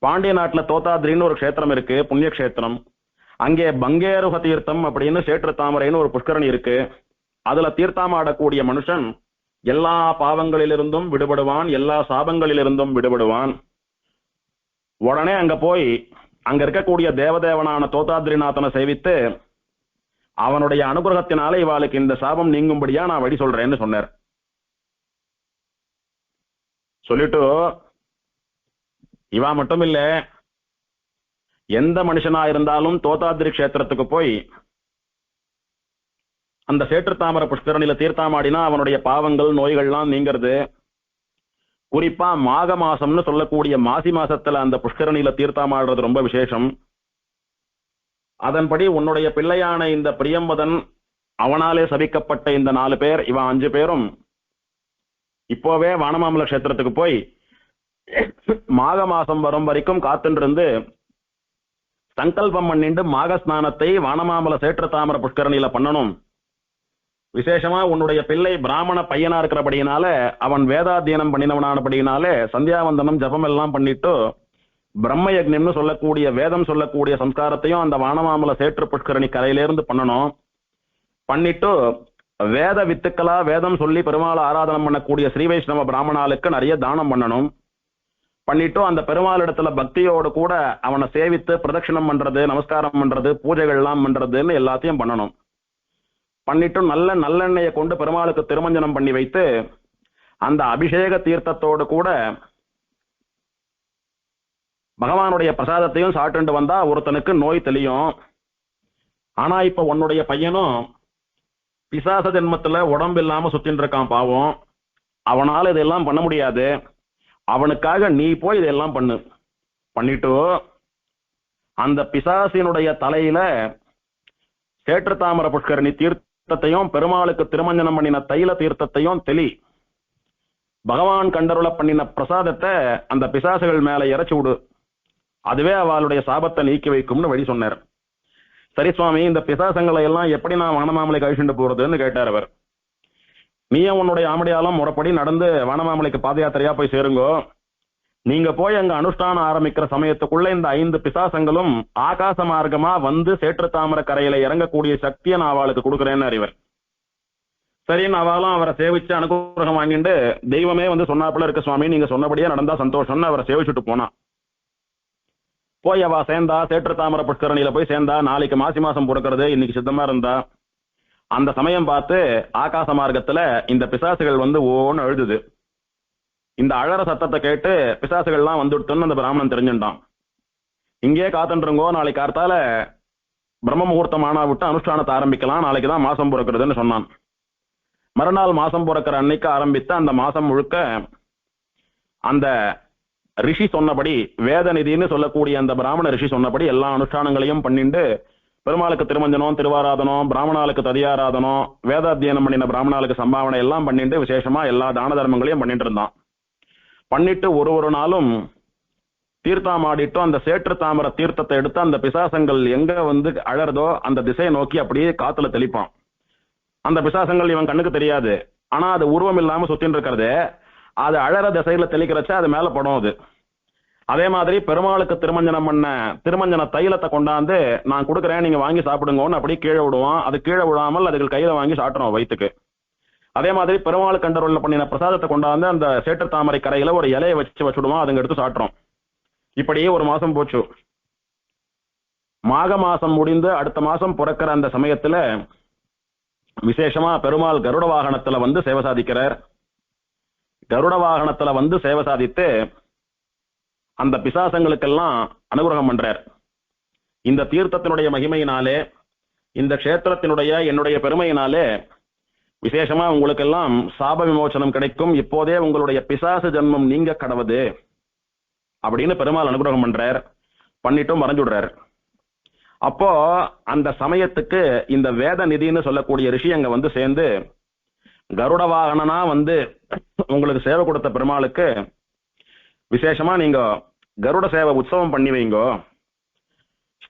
பாண்டிய நாட்டுல தோத்தாத்ரின்னு ஒரு க்ஷேத்திரம் இருக்கு, புண்ணிய கஷேத்திரம். அங்கே பங்கேருக தீர்த்தம் அப்படின்னு சேற்று தாமரைன்னு ஒரு புஷ்கரணி இருக்கு. அதுல தீர்த்தாமாடக்கூடிய மனுஷன் எல்லா பாவங்களிலிருந்தும் விடுபடுவான், எல்லா சாபங்களிலிருந்தும் விடுபடுவான். உடனே அங்க போய் அங்க இருக்கக்கூடிய தேவதேவனான தோத்தாத்ரிநாதனை சேவித்து அவனுடைய அனுகிரகத்தினால இவாளுக்கு இந்த சாபம் நீங்கும்படியா நான் வழி சொல்றேன்னு சொன்னார். சொல்லிட்டு, இவா மட்டும் இல்ல, எந்த மனுஷனா இருந்தாலும் தோத்தாத்ரி கஷேத்திரத்துக்கு போய் அந்த சேற்று தாமர புஷ்கரணியில தீர்த்தாமாடினா அவனுடைய பாவங்கள் நோய்கள்லாம் நீங்கிறது. குறிப்பா மாக மாசம்னு சொல்லக்கூடிய மாசி மாசத்துல அந்த புஷ்கரணியில தீர்த்தாமாடுறது ரொம்ப விசேஷம். அதன்படி உன்னுடைய பிள்ளையான இந்த பிரியம்பதன், அவனாலே சபிக்கப்பட்ட இந்த 4 பேர், இவன் 5 பேரும் இப்போவே வானமாமல கஷேத்திரத்துக்கு போய் மாக மாசம் வரும் வரைக்கும் காத்துட்டு இருந்து சங்கல்பம் பண்ணிட்டு மாகஸ்நானத்தை வானமாமல சேற்று தாமர புஷ்கரணியில பண்ணணும். விசேஷமா உன்னுடைய பிள்ளை பிராமண பையனா இருக்கிறபடினால, அவன் வேதாத்தியனம் பண்ணினவனானபடினாலே சந்தியாவந்தனம் ஜபம் எல்லாம் பண்ணிட்டு பிரம்ம யக்ஞம்னு சொல்லக்கூடிய வேதம் சொல்லக்கூடிய சம்ஸ்காரத்தையும் அந்த வானமாமல சேற்று புஷ்கரணி கரையிலிருந்து பண்ணணும். பண்ணிட்டு வேத வித்துக்களா வேதம் சொல்லி பெருமாள் ஆராதனம் பண்ணக்கூடிய ஸ்ரீ வைஷ்ணவ பிராமணாளுக்கு நிறைய தானம் பண்ணணும். பண்ணிட்டு அந்த பெருமாள் இடத்துல பக்தியோடு கூட அவனை சேவித்து பிரதட்சிணம் பண்றது, நமஸ்காரம் பண்றது, பூஜைகள் எல்லாம் பண்றதுன்னு எல்லாத்தையும் பண்ணணும். பண்ணிட்டு நல்ல நல்லெண்ணெயை கொண்டு பெருமாளுக்கு திருமஞ்சனம் பண்ணி வைத்து அந்த அபிஷேக தீர்த்தத்தோடு கூட பகவானுடைய பிரசாதத்தையும் சாப்பிட்டு வந்தா ஒருத்தனுக்கு நோய் தெளியும். ஆனா இப்ப உன்னுடைய பையனும் பிசாச ஜென்மத்துல உடம்பு இல்லாம சுத்தின்னு இருக்கான் பாவம். அவனால இதெல்லாம் பண்ண முடியாது. அவனுக்காக நீ போய் இதெல்லாம் பண்ணு. பண்ணிட்டு அந்த பிசாசினுடைய தலையில சேற்று தாமர புஷ்கரணி தீர்த்தத்தையும் பெருமாளுக்கு திருமஞ்சனம் பண்ணின தைல தீர்த்தத்தையும் தெளி. பகவான் கண்டருள பண்ணின பிரசாதத்தை அந்த பிசாசுகள் மேல இறைச்சி விடு. அதுவே அவளுடைய சாபத்தை நீக்கி வைக்கும்னு வழி சொன்னார். சரி சுவாமி, இந்த பிசாசங்களை எல்லாம் எப்படி நான் வானமாமலை கழிச்சுட்டு போறதுன்னு கேட்டார் அவர். நீயும் உன்னுடைய ஆமடியாலும் முறைப்படி நடந்து வானமாமலைக்கு பாத யாத்திரையா போய் சேருங்கோ. நீங்க போய் அங்க அனுஷ்டானம் ஆரம்பிக்கிற சமயத்துக்குள்ள இந்த 5 பிசாசங்களும் ஆகாச மார்க்கமா வந்து சேற்று தாமர கரையில இறங்கக்கூடிய சக்தியை நான் அவளுக்கு கொடுக்குறேன்னு அறிவர். சரின்னு அவளும் அவரை சேவிச்சு அனுகிரகம் வாங்கிட்டு தெய்வமே வந்து சொன்னாப்புல இருக்கு சுவாமி, நீங்க சொன்னபடியே நடந்தா சந்தோஷம்னு அவரை சேவிச்சுட்டு போனா. போய் அவ சேர்ந்தா, சேற்று தாமர புஷ்கரணியில போய் சேர்ந்தா. நாளைக்கு மாசி மாசம் பிறக்கிறது, இன்னைக்கு சித்தமா இருந்தா. அந்த சமயம் பார்த்து ஆகாச மார்க்கத்துல இந்த பிசாசுகள் வந்து ஓன்னு அழுதுது. இந்த அழற சத்தத்தை கேட்டு பிசாசுகள்லாம் வந்துடுத்துன்னு அந்த பிராமணன் தெரிஞ்சுட்டான். இங்கே காத்துருங்கோ, நாளைக்கு கார்த்தால பிரம்ம முகூர்த்தம் ஆனா விட்டு அனுஷ்டானத்தை ஆரம்பிக்கலாம், நாளைக்குதான் மாசம் பிறக்கிறதுன்னு சொன்னான். மறுநாள் மாசம் பிறக்கிற அன்னைக்கு ஆரம்பித்த அந்த மாசம் முழுக்க அந்த ரிஷி சொன்னபடி, வேத நிதினு சொல்லக்கூடிய அந்த பிராமண ரிஷி சொன்னபடி எல்லா அனுஷ்டானங்களையும் பண்ணிட்டு பெருமாளுக்கு திருமஞ்சனம், திருவாராதனம், பிராமணாளுக்கு ததியாராதனம், வேதாத்தியனம் பண்ணின பிராமணாளுக்கு சம்பாவனை எல்லாம் பண்ணிட்டு விசேஷமா எல்லா தான தர்மங்களையும் பண்ணிட்டு இருந்தான். பண்ணிட்டு ஒரு நாளும் தீர்த்தம் ஆடிட்டு அந்த சேற்று தாமர தீர்த்தத்தை எடுத்து அந்த பிசாசங்கள் எங்க வந்து அழறதோ அந்த திசையை நோக்கி அப்படியே காத்துல தெளிப்பான். அந்த பிசாசங்கள் இவன் கண்ணுக்கு தெரியாது. ஆனா அது உருவம் இல்லாம சுத்தின்னு இருக்கிறது. அது அழற திசையில தெளிக்கிறச்ச அது மேல படும். அது அதே மாதிரி பெருமாளுக்கு திருமஞ்சனம் பண்ண திருமஞ்சன தைலத்தை கொண்டாந்து நான் கொடுக்குறேன், நீங்க வாங்கி சாப்பிடுங்கன்னு அப்படியே கீழே விடுவான். அது கீழே விடாமல் அதுகள் கையில வாங்கி சாப்பிட்றோம் வயிற்றுக்கு. அதே மாதிரி பெருமாள் கண்டருள்ள பண்ணின பிரசாதத்தை கொண்டாந்து அந்த சேற்று தாமரை கரையில ஒரு இலையை வச்சுடுவோம், அதுங்க எடுத்து சாப்பிட்றோம். இப்படியே ஒரு மாசம் போச்சு. மாக மாசம் முடிந்து அடுத்த மாசம் பிறக்கிற அந்த சமயத்துல விசேஷமா பெருமாள் கருட வாகனத்துல வந்து சேவை சாதிக்கிறார். கருட வாகனத்துல வந்து சேவை சாதித்து அந்த பிசாசங்களுக்கெல்லாம் அனுகிரகம் பண்றார். இந்த தீர்த்தத்தினுடைய மகிமையினாலே, இந்த க்ஷேத்திரத்தினுடைய என்னுடைய பெருமையினாலே விசேஷமா உங்களுக்கெல்லாம் சாப விமோசனம் கிடைக்கும், இப்போதே உங்களுடைய பிசாசு ஜன்மம் நீங்க கடவுது அப்படின்னு பெருமாள் அனுகிரகம் பண்றார். பண்ணிட்டும் மறைஞ்சுடுறார். அப்போ அந்த சமயத்துக்கு இந்த வேத நிதினு சொல்லக்கூடிய ரிஷி அங்க வந்து சேர்ந்து கருட வாகனனா வந்து உங்களுக்கு சேவை கொடுத்த பெருமாளுக்கு விசேஷமா நீங்க கருட சேவை உற்சவம் பண்ணி வைங்கோ,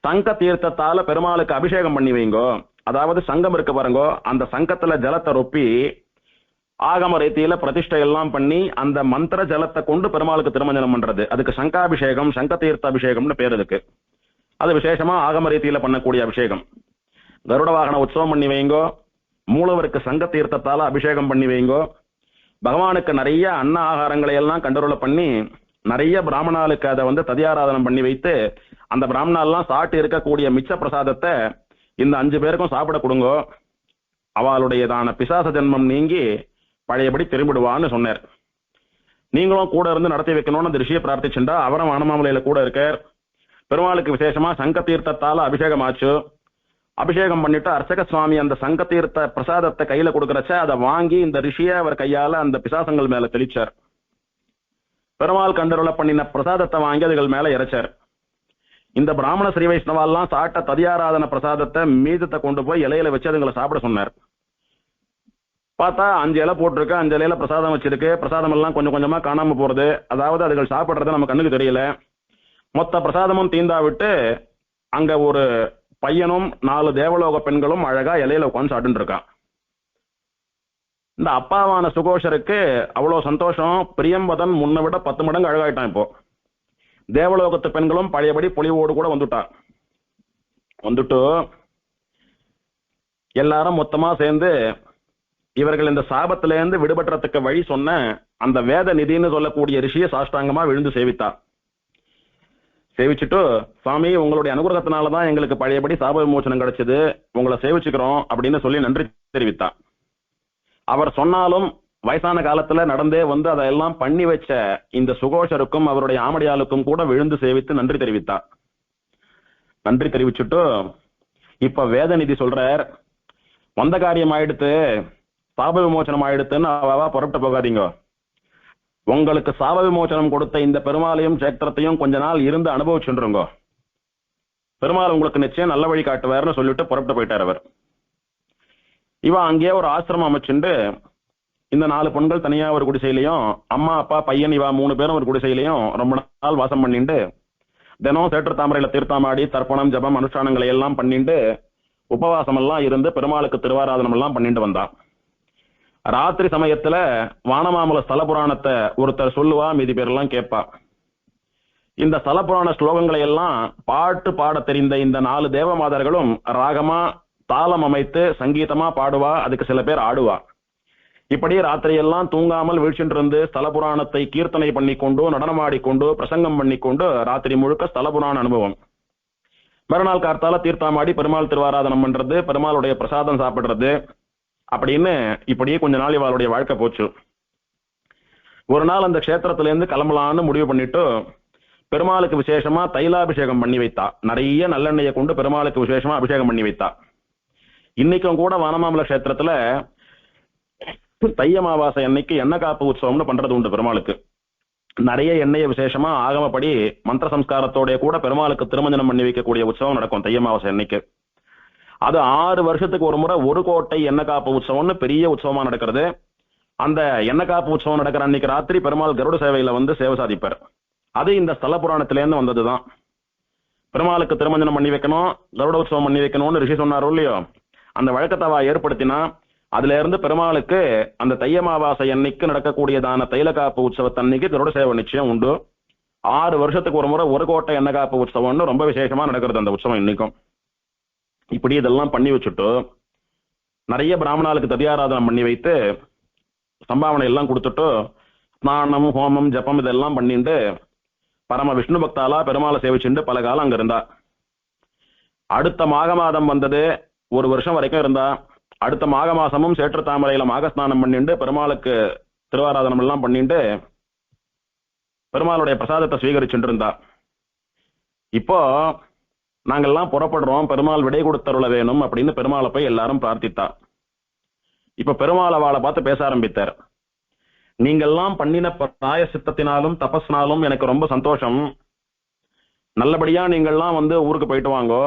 சங்க தீர்த்தத்தால பெருமாளுக்கு அபிஷேகம் பண்ணி வைங்கோ. அதாவது சங்கம் இருக்கு பாருங்கோ, அந்த சங்கத்துல ஜலத்தை ரொப்பி ஆகம ரீதியில பிரதிஷ்டை எல்லாம் பண்ணி அந்த மந்திர ஜலத்தை கொண்டு பெருமாளுக்கு திருமஞ்சனம் பண்றது, அதுக்கு சங்காபிஷேகம், சங்க தீர்த்த அபிஷேகம்னு பேர் இருக்கு. அது விசேஷமா ஆகம ரீதியில பண்ணக்கூடிய அபிஷேகம். கருட வாகன உற்சவம் பண்ணி வைங்கோ, மூலவருக்கு சங்க தீர்த்தத்தால அபிஷேகம் பண்ணி வைங்கோ, பகவானுக்கு நிறைய அன்ன ஆகாரங்களை எல்லாம் கண்டருள பண்ணி நிறைய பிராமணாளுக்கு அதை வந்து ததியாராதனம் பண்ணி வைத்து அந்த பிராமணாலாம் சாப்பிட்டு இருக்கக்கூடிய மிச்ச பிரசாதத்தை இந்த 5 பேருக்கும் சாப்பிட கொடுங்கோ. அவளுடையதான பிசாச ஜென்மம் நீங்கி பழையபடி திரும்பிடுவான்னு சொன்னார். நீங்களும் கூட இருந்து நடத்தி வைக்கணும்னு அந்த ரிஷியை பிரார்த்திச்சுட்டா அவரும் வானமாமலையில கூட இருக்கார். பெருமாளுக்கு விசேஷமா சங்க தீர்த்தத்தால அபிஷேகம் ஆச்சு. அபிஷேகம் பண்ணிட்டு அர்ச்சக சுவாமி அந்த சங்க தீர்த்த பிரசாதத்தை கையில கொடுக்கறச்ச அதை வாங்கி இந்த ரிஷியை அவர் கையால அந்த பிசாசங்கள் மேல தெளிச்சார். பெருமாள் கண்டருள பண்ணின பிரசாதத்தை வாங்கி அதுகள் மேல இறைச்சார். இந்த பிராமண ஸ்ரீ வைஷ்ணவாலாம் சாட்ட ததியாராதன பிரசாதத்தை மீதத்தை கொண்டு போய் இலையில வச்சு அதுங்களை சாப்பிட சொன்னார். பார்த்தா 5 இலை போட்டிருக்கு, 5 இலையில பிரசாதம் வச்சிருக்கு. பிரசாதம் எல்லாம் கொஞ்சம் கொஞ்சமா காணாம போறது, அதாவது அதுகள் சாப்பிடுறது நம்ம கண்ணுக்கு தெரியல. மொத்த பிரசாதமும் தீந்தா விட்டு அங்க ஒரு பையனும் 4 தேவலோக பெண்களும் அழகா இலையில உட்காந்து சாப்பிட்டு இருக்கான். இந்த அப்பாவான சுகோஷருக்கு அவ்வளவு சந்தோஷம். பிரியம்பதன் முன்ன விட 10 மடங்கு அழகாயிட்டான். இப்போ தேவலோகத்து பெண்களும் பழையபடி பொலிவோடு கூட வந்துட்டு எல்லாரும் மொத்தமா சேர்ந்து இவர்கள் இந்த சாபத்திலேருந்து விடுபடுறதுக்கு வழி சொன்ன அந்த வேத நிதின்னு சொல்லக்கூடிய ரிஷியை சாஷ்டாங்கமா விழுந்து சேவிச்சுட்டு, சுவாமி உங்களுடைய அனுகிரகத்தினாலதான் எங்களுக்கு பழையபடி சாப விமோசனம் கிடைச்சது, உங்களை சேவிச்சுக்கிறோம் அப்படின்னு சொல்லி நன்றி தெரிவித்தார். அவர் சொன்னாலும் வயசான காலத்துல நடந்தே வந்து அதையெல்லாம் பண்ணி வச்ச இந்த சுகோஷருக்கும் அவருடைய ஆமடியாளுக்கும் கூட விழுந்து சேவித்து நன்றி தெரிவித்தார். நன்றி தெரிவிச்சுட்டு இப்ப வேத நிதி சொல்றார், வந்த காரியம் ஆயிடுத்து, சாப விமோசனம் ஆயிடுத்துன்னு அவா புறப்பட்டு போகாதீங்க. உங்களுக்கு சாப விமோசனம் கொடுத்த இந்த பெருமாளையும் சேத்திரத்தையும் கொஞ்ச நாள் இருந்து அனுபவிச்சுருங்க. பெருமாள் உங்களுக்கு நிச்சயம் நல்ல வழி காட்டுவார்னு சொல்லிட்டு புறப்பட்டு போயிட்டார் அவர். இவன் அங்கேயே ஒரு ஆசிரமம் அமைச்சுண்டு இந்த 4 பெண்கள் தனியா ஒரு குடிசையிலையும், அம்மா அப்பா பையன் இவா 3 பேரும் ஒரு குடிசையிலையும் ரொம்ப நாள் வாசம் பண்ணிட்டு தினம் சேற்று தாமரையில தீர்த்தாமாடி தர்ப்பணம் ஜபம் அனுஷ்டானங்களை எல்லாம் பண்ணிட்டு உபவாசம் எல்லாம் இருந்து பெருமாளுக்கு திருவாராதனம் எல்லாம் பண்ணிட்டு வந்தான். ராத்திரி சமயத்துல வானமாமல ஸ்தல புராணத்தை ஒருத்தர் சொல்லுவா, மீதி பேரெல்லாம் கேட்பா. இந்த ஸ்தல புராண ஸ்லோகங்களை எல்லாம் பாட்டு பாட தெரிந்த இந்த 4 தேவமாதர்களும் ராகமா தாளம் அமைத்து சங்கீதமா பாடுவா. அதுக்கு சில பேர் ஆடுவா. இப்படி ராத்திரியெல்லாம் தூங்காமல் வீழ்ச்சிட்டு இருந்து ஸ்தல புராணத்தை கீர்த்தனை பண்ணிக்கொண்டு நடனமாடிக்கொண்டு பிரசங்கம் பண்ணிக்கொண்டு ராத்திரி முழுக்க ஸ்தல புராண அனுபவம். மறுநாள் கார்த்தால தீர்த்தாமாடி பெருமாள் திருவாராதனம் பண்றது, பெருமாளுடைய பிரசாதம் சாப்பிடுறது, அப்படின்னு இப்படியே கொஞ்ச நாள் இவளுடைய வாழ்க்கை போச்சு. ஒரு நாள் அந்த கஷேத்திரத்துல இருந்து கிளம்பலான்னு முடிவு பண்ணிட்டு பெருமாளுக்கு விசேஷமா தைலாபிஷேகம் பண்ணி வைத்தா. நிறைய நல்லெண்ணெயை கொண்டு பெருமாளுக்கு விசேஷமா அபிஷேகம் பண்ணி வைத்தா. இன்னைக்கும் கூட வானமாமல கஷேத்திரத்துல தை அமாவாசை அன்னைக்கு எண்ணெய் காப்பு உற்சவம்னு பண்றது உண்டு. பெருமாளுக்கு நிறைய எண்ணெயை விசேஷமா ஆகமப்படி மந்திர சம்ஸ்காரத்தோட கூட பெருமாளுக்கு திருமஞ்சனம் பண்ணி வைக்கக்கூடிய உற்சவம் நடக்கும் தை அமாவாசை அன்னைக்கு. அது 6 வருஷத்துக்கு ஒரு முறை 1 கோட்டை எண்ணெய் காப்பு உற்சவம்னு பெரிய உற்சவமா நடக்கிறது. அந்த எண்ணெய் காப்பு உற்சவம் நடக்கிற அன்னைக்கு ராத்திரி பெருமாள் கருட சேவையில வந்து சேவை சாதிப்பார். அது இந்த ஸ்தல புராணத்திலேருந்து வந்ததுதான். பெருமாளுக்கு திருமஞ்சனம் பண்ணி வைக்கணும், கருட உற்சவம் பண்ணி வைக்கணும்னு ரிஷி சொன்னாரோ இல்லையோ, அந்த வழக்கத்தவா ஏற்படுத்தினா அதுல இருந்து பெருமாளுக்கு அந்த தை அமாவாசை அன்னைக்கு நடக்கக்கூடியதான தைல காப்பு உற்சவத்தன்னைக்கு கருட சேவை நிச்சயம் உண்டு. 6 வருஷத்துக்கு ஒரு முறை 1 கோட்டை எண்ணெய் காப்பு உற்சவம்னு ரொம்ப விசேஷமா நடக்கிறது அந்த உற்சவம் இன்னைக்கும். இப்படி இதெல்லாம் பண்ணி வச்சுட்டு நிறைய பிராமணாளுக்கு ததியாராதனம் பண்ணி வைத்து சம்பாவனை எல்லாம் கொடுத்துட்டு ஸ்நானம் ஹோமம் ஜபம் இதெல்லாம் பண்ணிட்டு பரம விஷ்ணு பக்தாலா பெருமாளை சேவிச்சுட்டு பல காலம் அங்க இருந்தா. அடுத்த மாக மாதம் வந்தது, 1 வருஷம் வரைக்கும் இருந்தா. அடுத்த மாக மாசமும் சேற்று தாமரையில மாகஸ்நானம் பண்ணிட்டு பெருமாளுக்கு திருவாராதனம் எல்லாம் பண்ணிட்டு பெருமாளுடைய பிரசாதத்தை ஸ்வீகரிச்சுட்டு இருந்தா. இப்போ நாங்கெல்லாம் புறப்படுறோம், பெருமாள் விடை கொடுத்தருள வேணும் அப்படின்னு பெருமாளை போய் எல்லாரும் பிரார்த்தித்தா. இப்ப பெருமாள் அவளை பார்த்து பேச ஆரம்பித்தார். நீங்கெல்லாம் பண்ணின பிராயசித்தத்தினாலும் தபஸ்னாலும் எனக்கு ரொம்ப சந்தோஷம். நல்லபடியா நீங்கள்லாம் வந்து ஊருக்கு போயிட்டு வாங்கோ.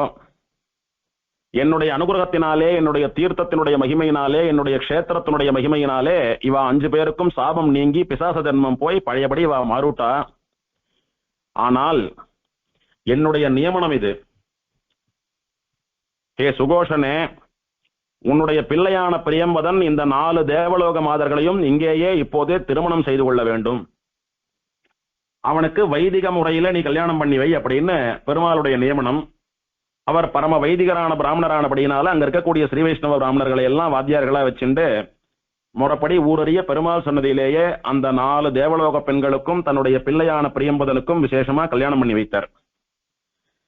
என்னுடைய அனுகிரகத்தினாலே, என்னுடைய தீர்த்தத்தினுடைய மகிமையினாலே, என்னுடைய க்ஷேத்திரத்தினுடைய மகிமையினாலே இவா 5 பேருக்கும் சாபம் நீங்கி பிசாச ஜன்மம் போய் பழையபடி இவா மாறுட்டா. ஆனால் என்னுடைய நியமனம் இது. ஹே சுகோஷனே, உன்னுடைய பிள்ளையான பிரியம்பதன் இந்த 4 தேவலோக மாதர்களையும் இங்கேயே இப்போதே திருமணம் செய்து கொள்ள வேண்டும். அவனுக்கு வைதிக முறையில நீ கல்யாணம் பண்ணி வை அப்படின்னு பெருமாளுடைய நியமனம். அவர் பரம வைதிகரான பிராமணரானபடினால அங்க இருக்கக்கூடிய ஸ்ரீ வைஷ்ணவ பிராமணர்களை எல்லாம் வாத்தியார்களா வச்சுண்டு முறைப்படி ஊரறிய பெருமாள் சன்னதியிலேயே அந்த 4 தேவலோக பெண்களுக்கும் தன்னுடைய பிள்ளையான பிரியம்பதனுக்கும் விசேஷமா கல்யாணம் பண்ணி வைத்தார்.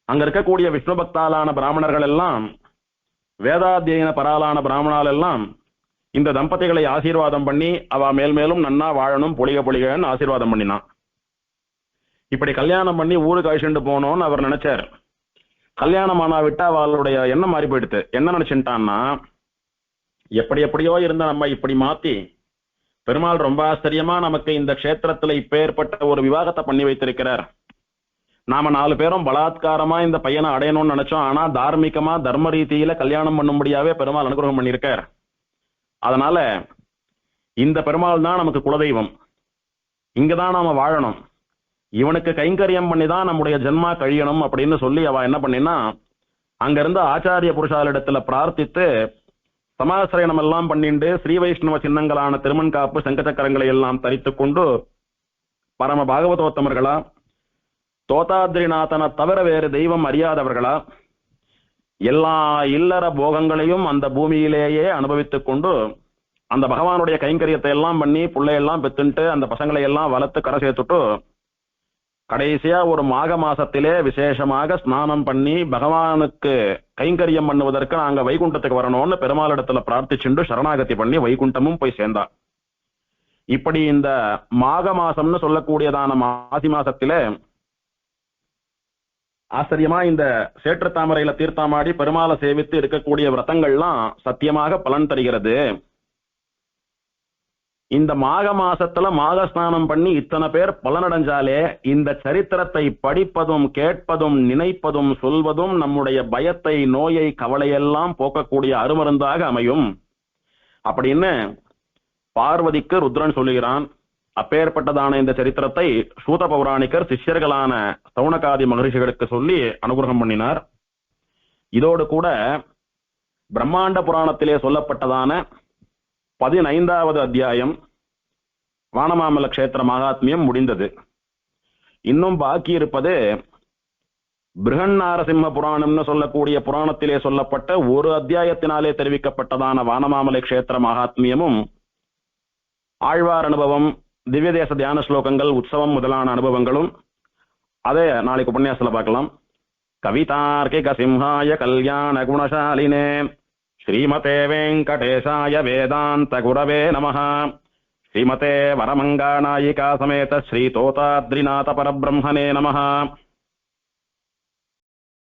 அங்க இருக்கக்கூடிய விஷ்ணு பக்தாலான பிராமணர்கள் எல்லாம், வேதாத்தியன பராலான பிராமணால் எல்லாம் இந்த தம்பதிகளை ஆசீர்வாதம் பண்ணி அவ மேல் மேலும் நன்னா வாழணும் பொழிகன்னு ஆசீர்வாதம் பண்ணினான். இப்படி கல்யாணம் பண்ணி ஊருக்கு அழிச்சுட்டு போனோம்னு அவர் நினைச்சார். கல்யாணம் ஆனா விட்டா அவளுடைய எண்ணம் மாறி போயிடுது. என்ன நினைச்சுட்டான்னா, எப்படியோ இருந்த நம்ம இப்படி மாத்தி பெருமாள் ரொம்ப ஆச்சரியமா நமக்கு இந்த க்ஷேத்திரத்துல இப்பேற்பட்ட ஒரு விவாகத்தை பண்ணி வைத்திருக்கிறார். நாம 4 பேரும் பலாத்காரமா இந்த பையனை அடையணும்னு நினைச்சோம். ஆனா தார்மீகமா தர்ம ரீதியில கல்யாணம் பண்ணும்படியாவே பெருமாள் அனுகிரகம் பண்ணியிருக்கார். அதனால இந்த பெருமாள் தான் நமக்கு குலதெய்வம், இங்கதான் நாம வாழணும், இவனுக்கு கைங்கரியம் பண்ணி தான் நம்முடைய ஜென்மா கழியணும் அப்படின்னு சொல்லி அவ என்ன பண்ணினா அங்கிருந்து ஆச்சாரிய புருஷாலிடத்துல பிரார்த்தித்து சமாசிரயணம் எல்லாம் பண்ணிண்டு ஸ்ரீ வைஷ்ணவ சின்னங்களான திருமண்காப்பு சங்கச்சக்கரங்களை எல்லாம் தரித்துக் கொண்டு பரம பாகவதோத்தமர்களா, தோதாத்ரிநாதனை தவிர வேறு தெய்வம் அறியாதவர்களா, எல்லா இல்லற போகங்களையும் அந்த பூமியிலேயே அனுபவித்துக் கொண்டு அந்த பகவானுடைய கைங்கரியத்தை எல்லாம் பண்ணி பிள்ளையெல்லாம் பெத்துன்ட்டு அந்த பசங்களை எல்லாம் வளர்த்து கரை சேர்த்துட்டு கடைசியா ஒரு மாக மாசத்திலே விசேஷமாக ஸ்நானம் பண்ணி பகவானுக்கு கைங்கரியம் பண்ணுவதற்கு நாங்க வைகுண்டத்துக்கு வரணும்னு பெருமாளிடத்துல பிரார்த்திச்சுண்டு சரணாகதி பண்ணி வைகுண்டமும் போய் சேர்ந்தா. இப்படி இந்த மாக மாசம்னு சொல்லக்கூடியதான மாசி மாசத்திலே ஆச்சரியமா இந்த சேற்று தாமரையில தீர்த்தாமாடி பெருமாளை சேவித்து இருக்கக்கூடிய விரதங்கள்லாம் சத்தியமாக பலன் தருகிறது. இந்த மாக மாசத்துல மாக ஸ்நானம் பண்ணி இத்தனை பேர் பலனடைஞ்சாலே இந்த சரித்திரத்தை படிப்பதும் கேட்பதும் நினைப்பதும் சொல்வதும் நம்முடைய பயத்தை, நோயை, கவலையெல்லாம் போக்கக்கூடிய அருமருந்தாக அமையும் அப்படின்னு பார்வதிக்கு ருத்ரன் சொல்லுகிறான். அப்பேற்பட்டதான இந்த சரித்திரத்தை சூத பௌராணிகர் சிஷ்யர்களான சௌனகாதி மகரிஷிகளுக்கு சொல்லி அனுகிரகம் பண்ணினார். இதோடு கூட பிரம்மாண்ட புராணத்திலே சொல்லப்பட்டதான 15வது அத்தியாயம் வானமாமல கஷேத்திர மகாத்மியம் முடிந்தது. இன்னும் பாக்கி இருப்பது பிருகன்னாரசிம்ம புராணம்னு சொல்லக்கூடிய புராணத்திலே சொல்லப்பட்ட ஒரு அத்தியாயத்தினாலே தெரிவிக்கப்பட்டதான வானமாமலை கஷேத்திர மகாத்மியமும் ஆழ்வார் அனுபவம், திவ்ய தேச தியான ஸ்லோகங்கள், உற்சவம் முதலான அனுபவங்களும் அதே நாளைக்கு உபன்யாசத்துல பார்க்கலாம். கவிதார்க்கிக சிம்ஹாய கல்யாண குணசாலினே ஸ்ரீமதே வெங்கடேசாய வேதாந்த குரவே நமஹ. ஸ்ரீமதே வரமங்கா நாயிகா சமேத ஸ்ரீ தோதாத்ரிநாத பரபிரம்மணே நமஹ.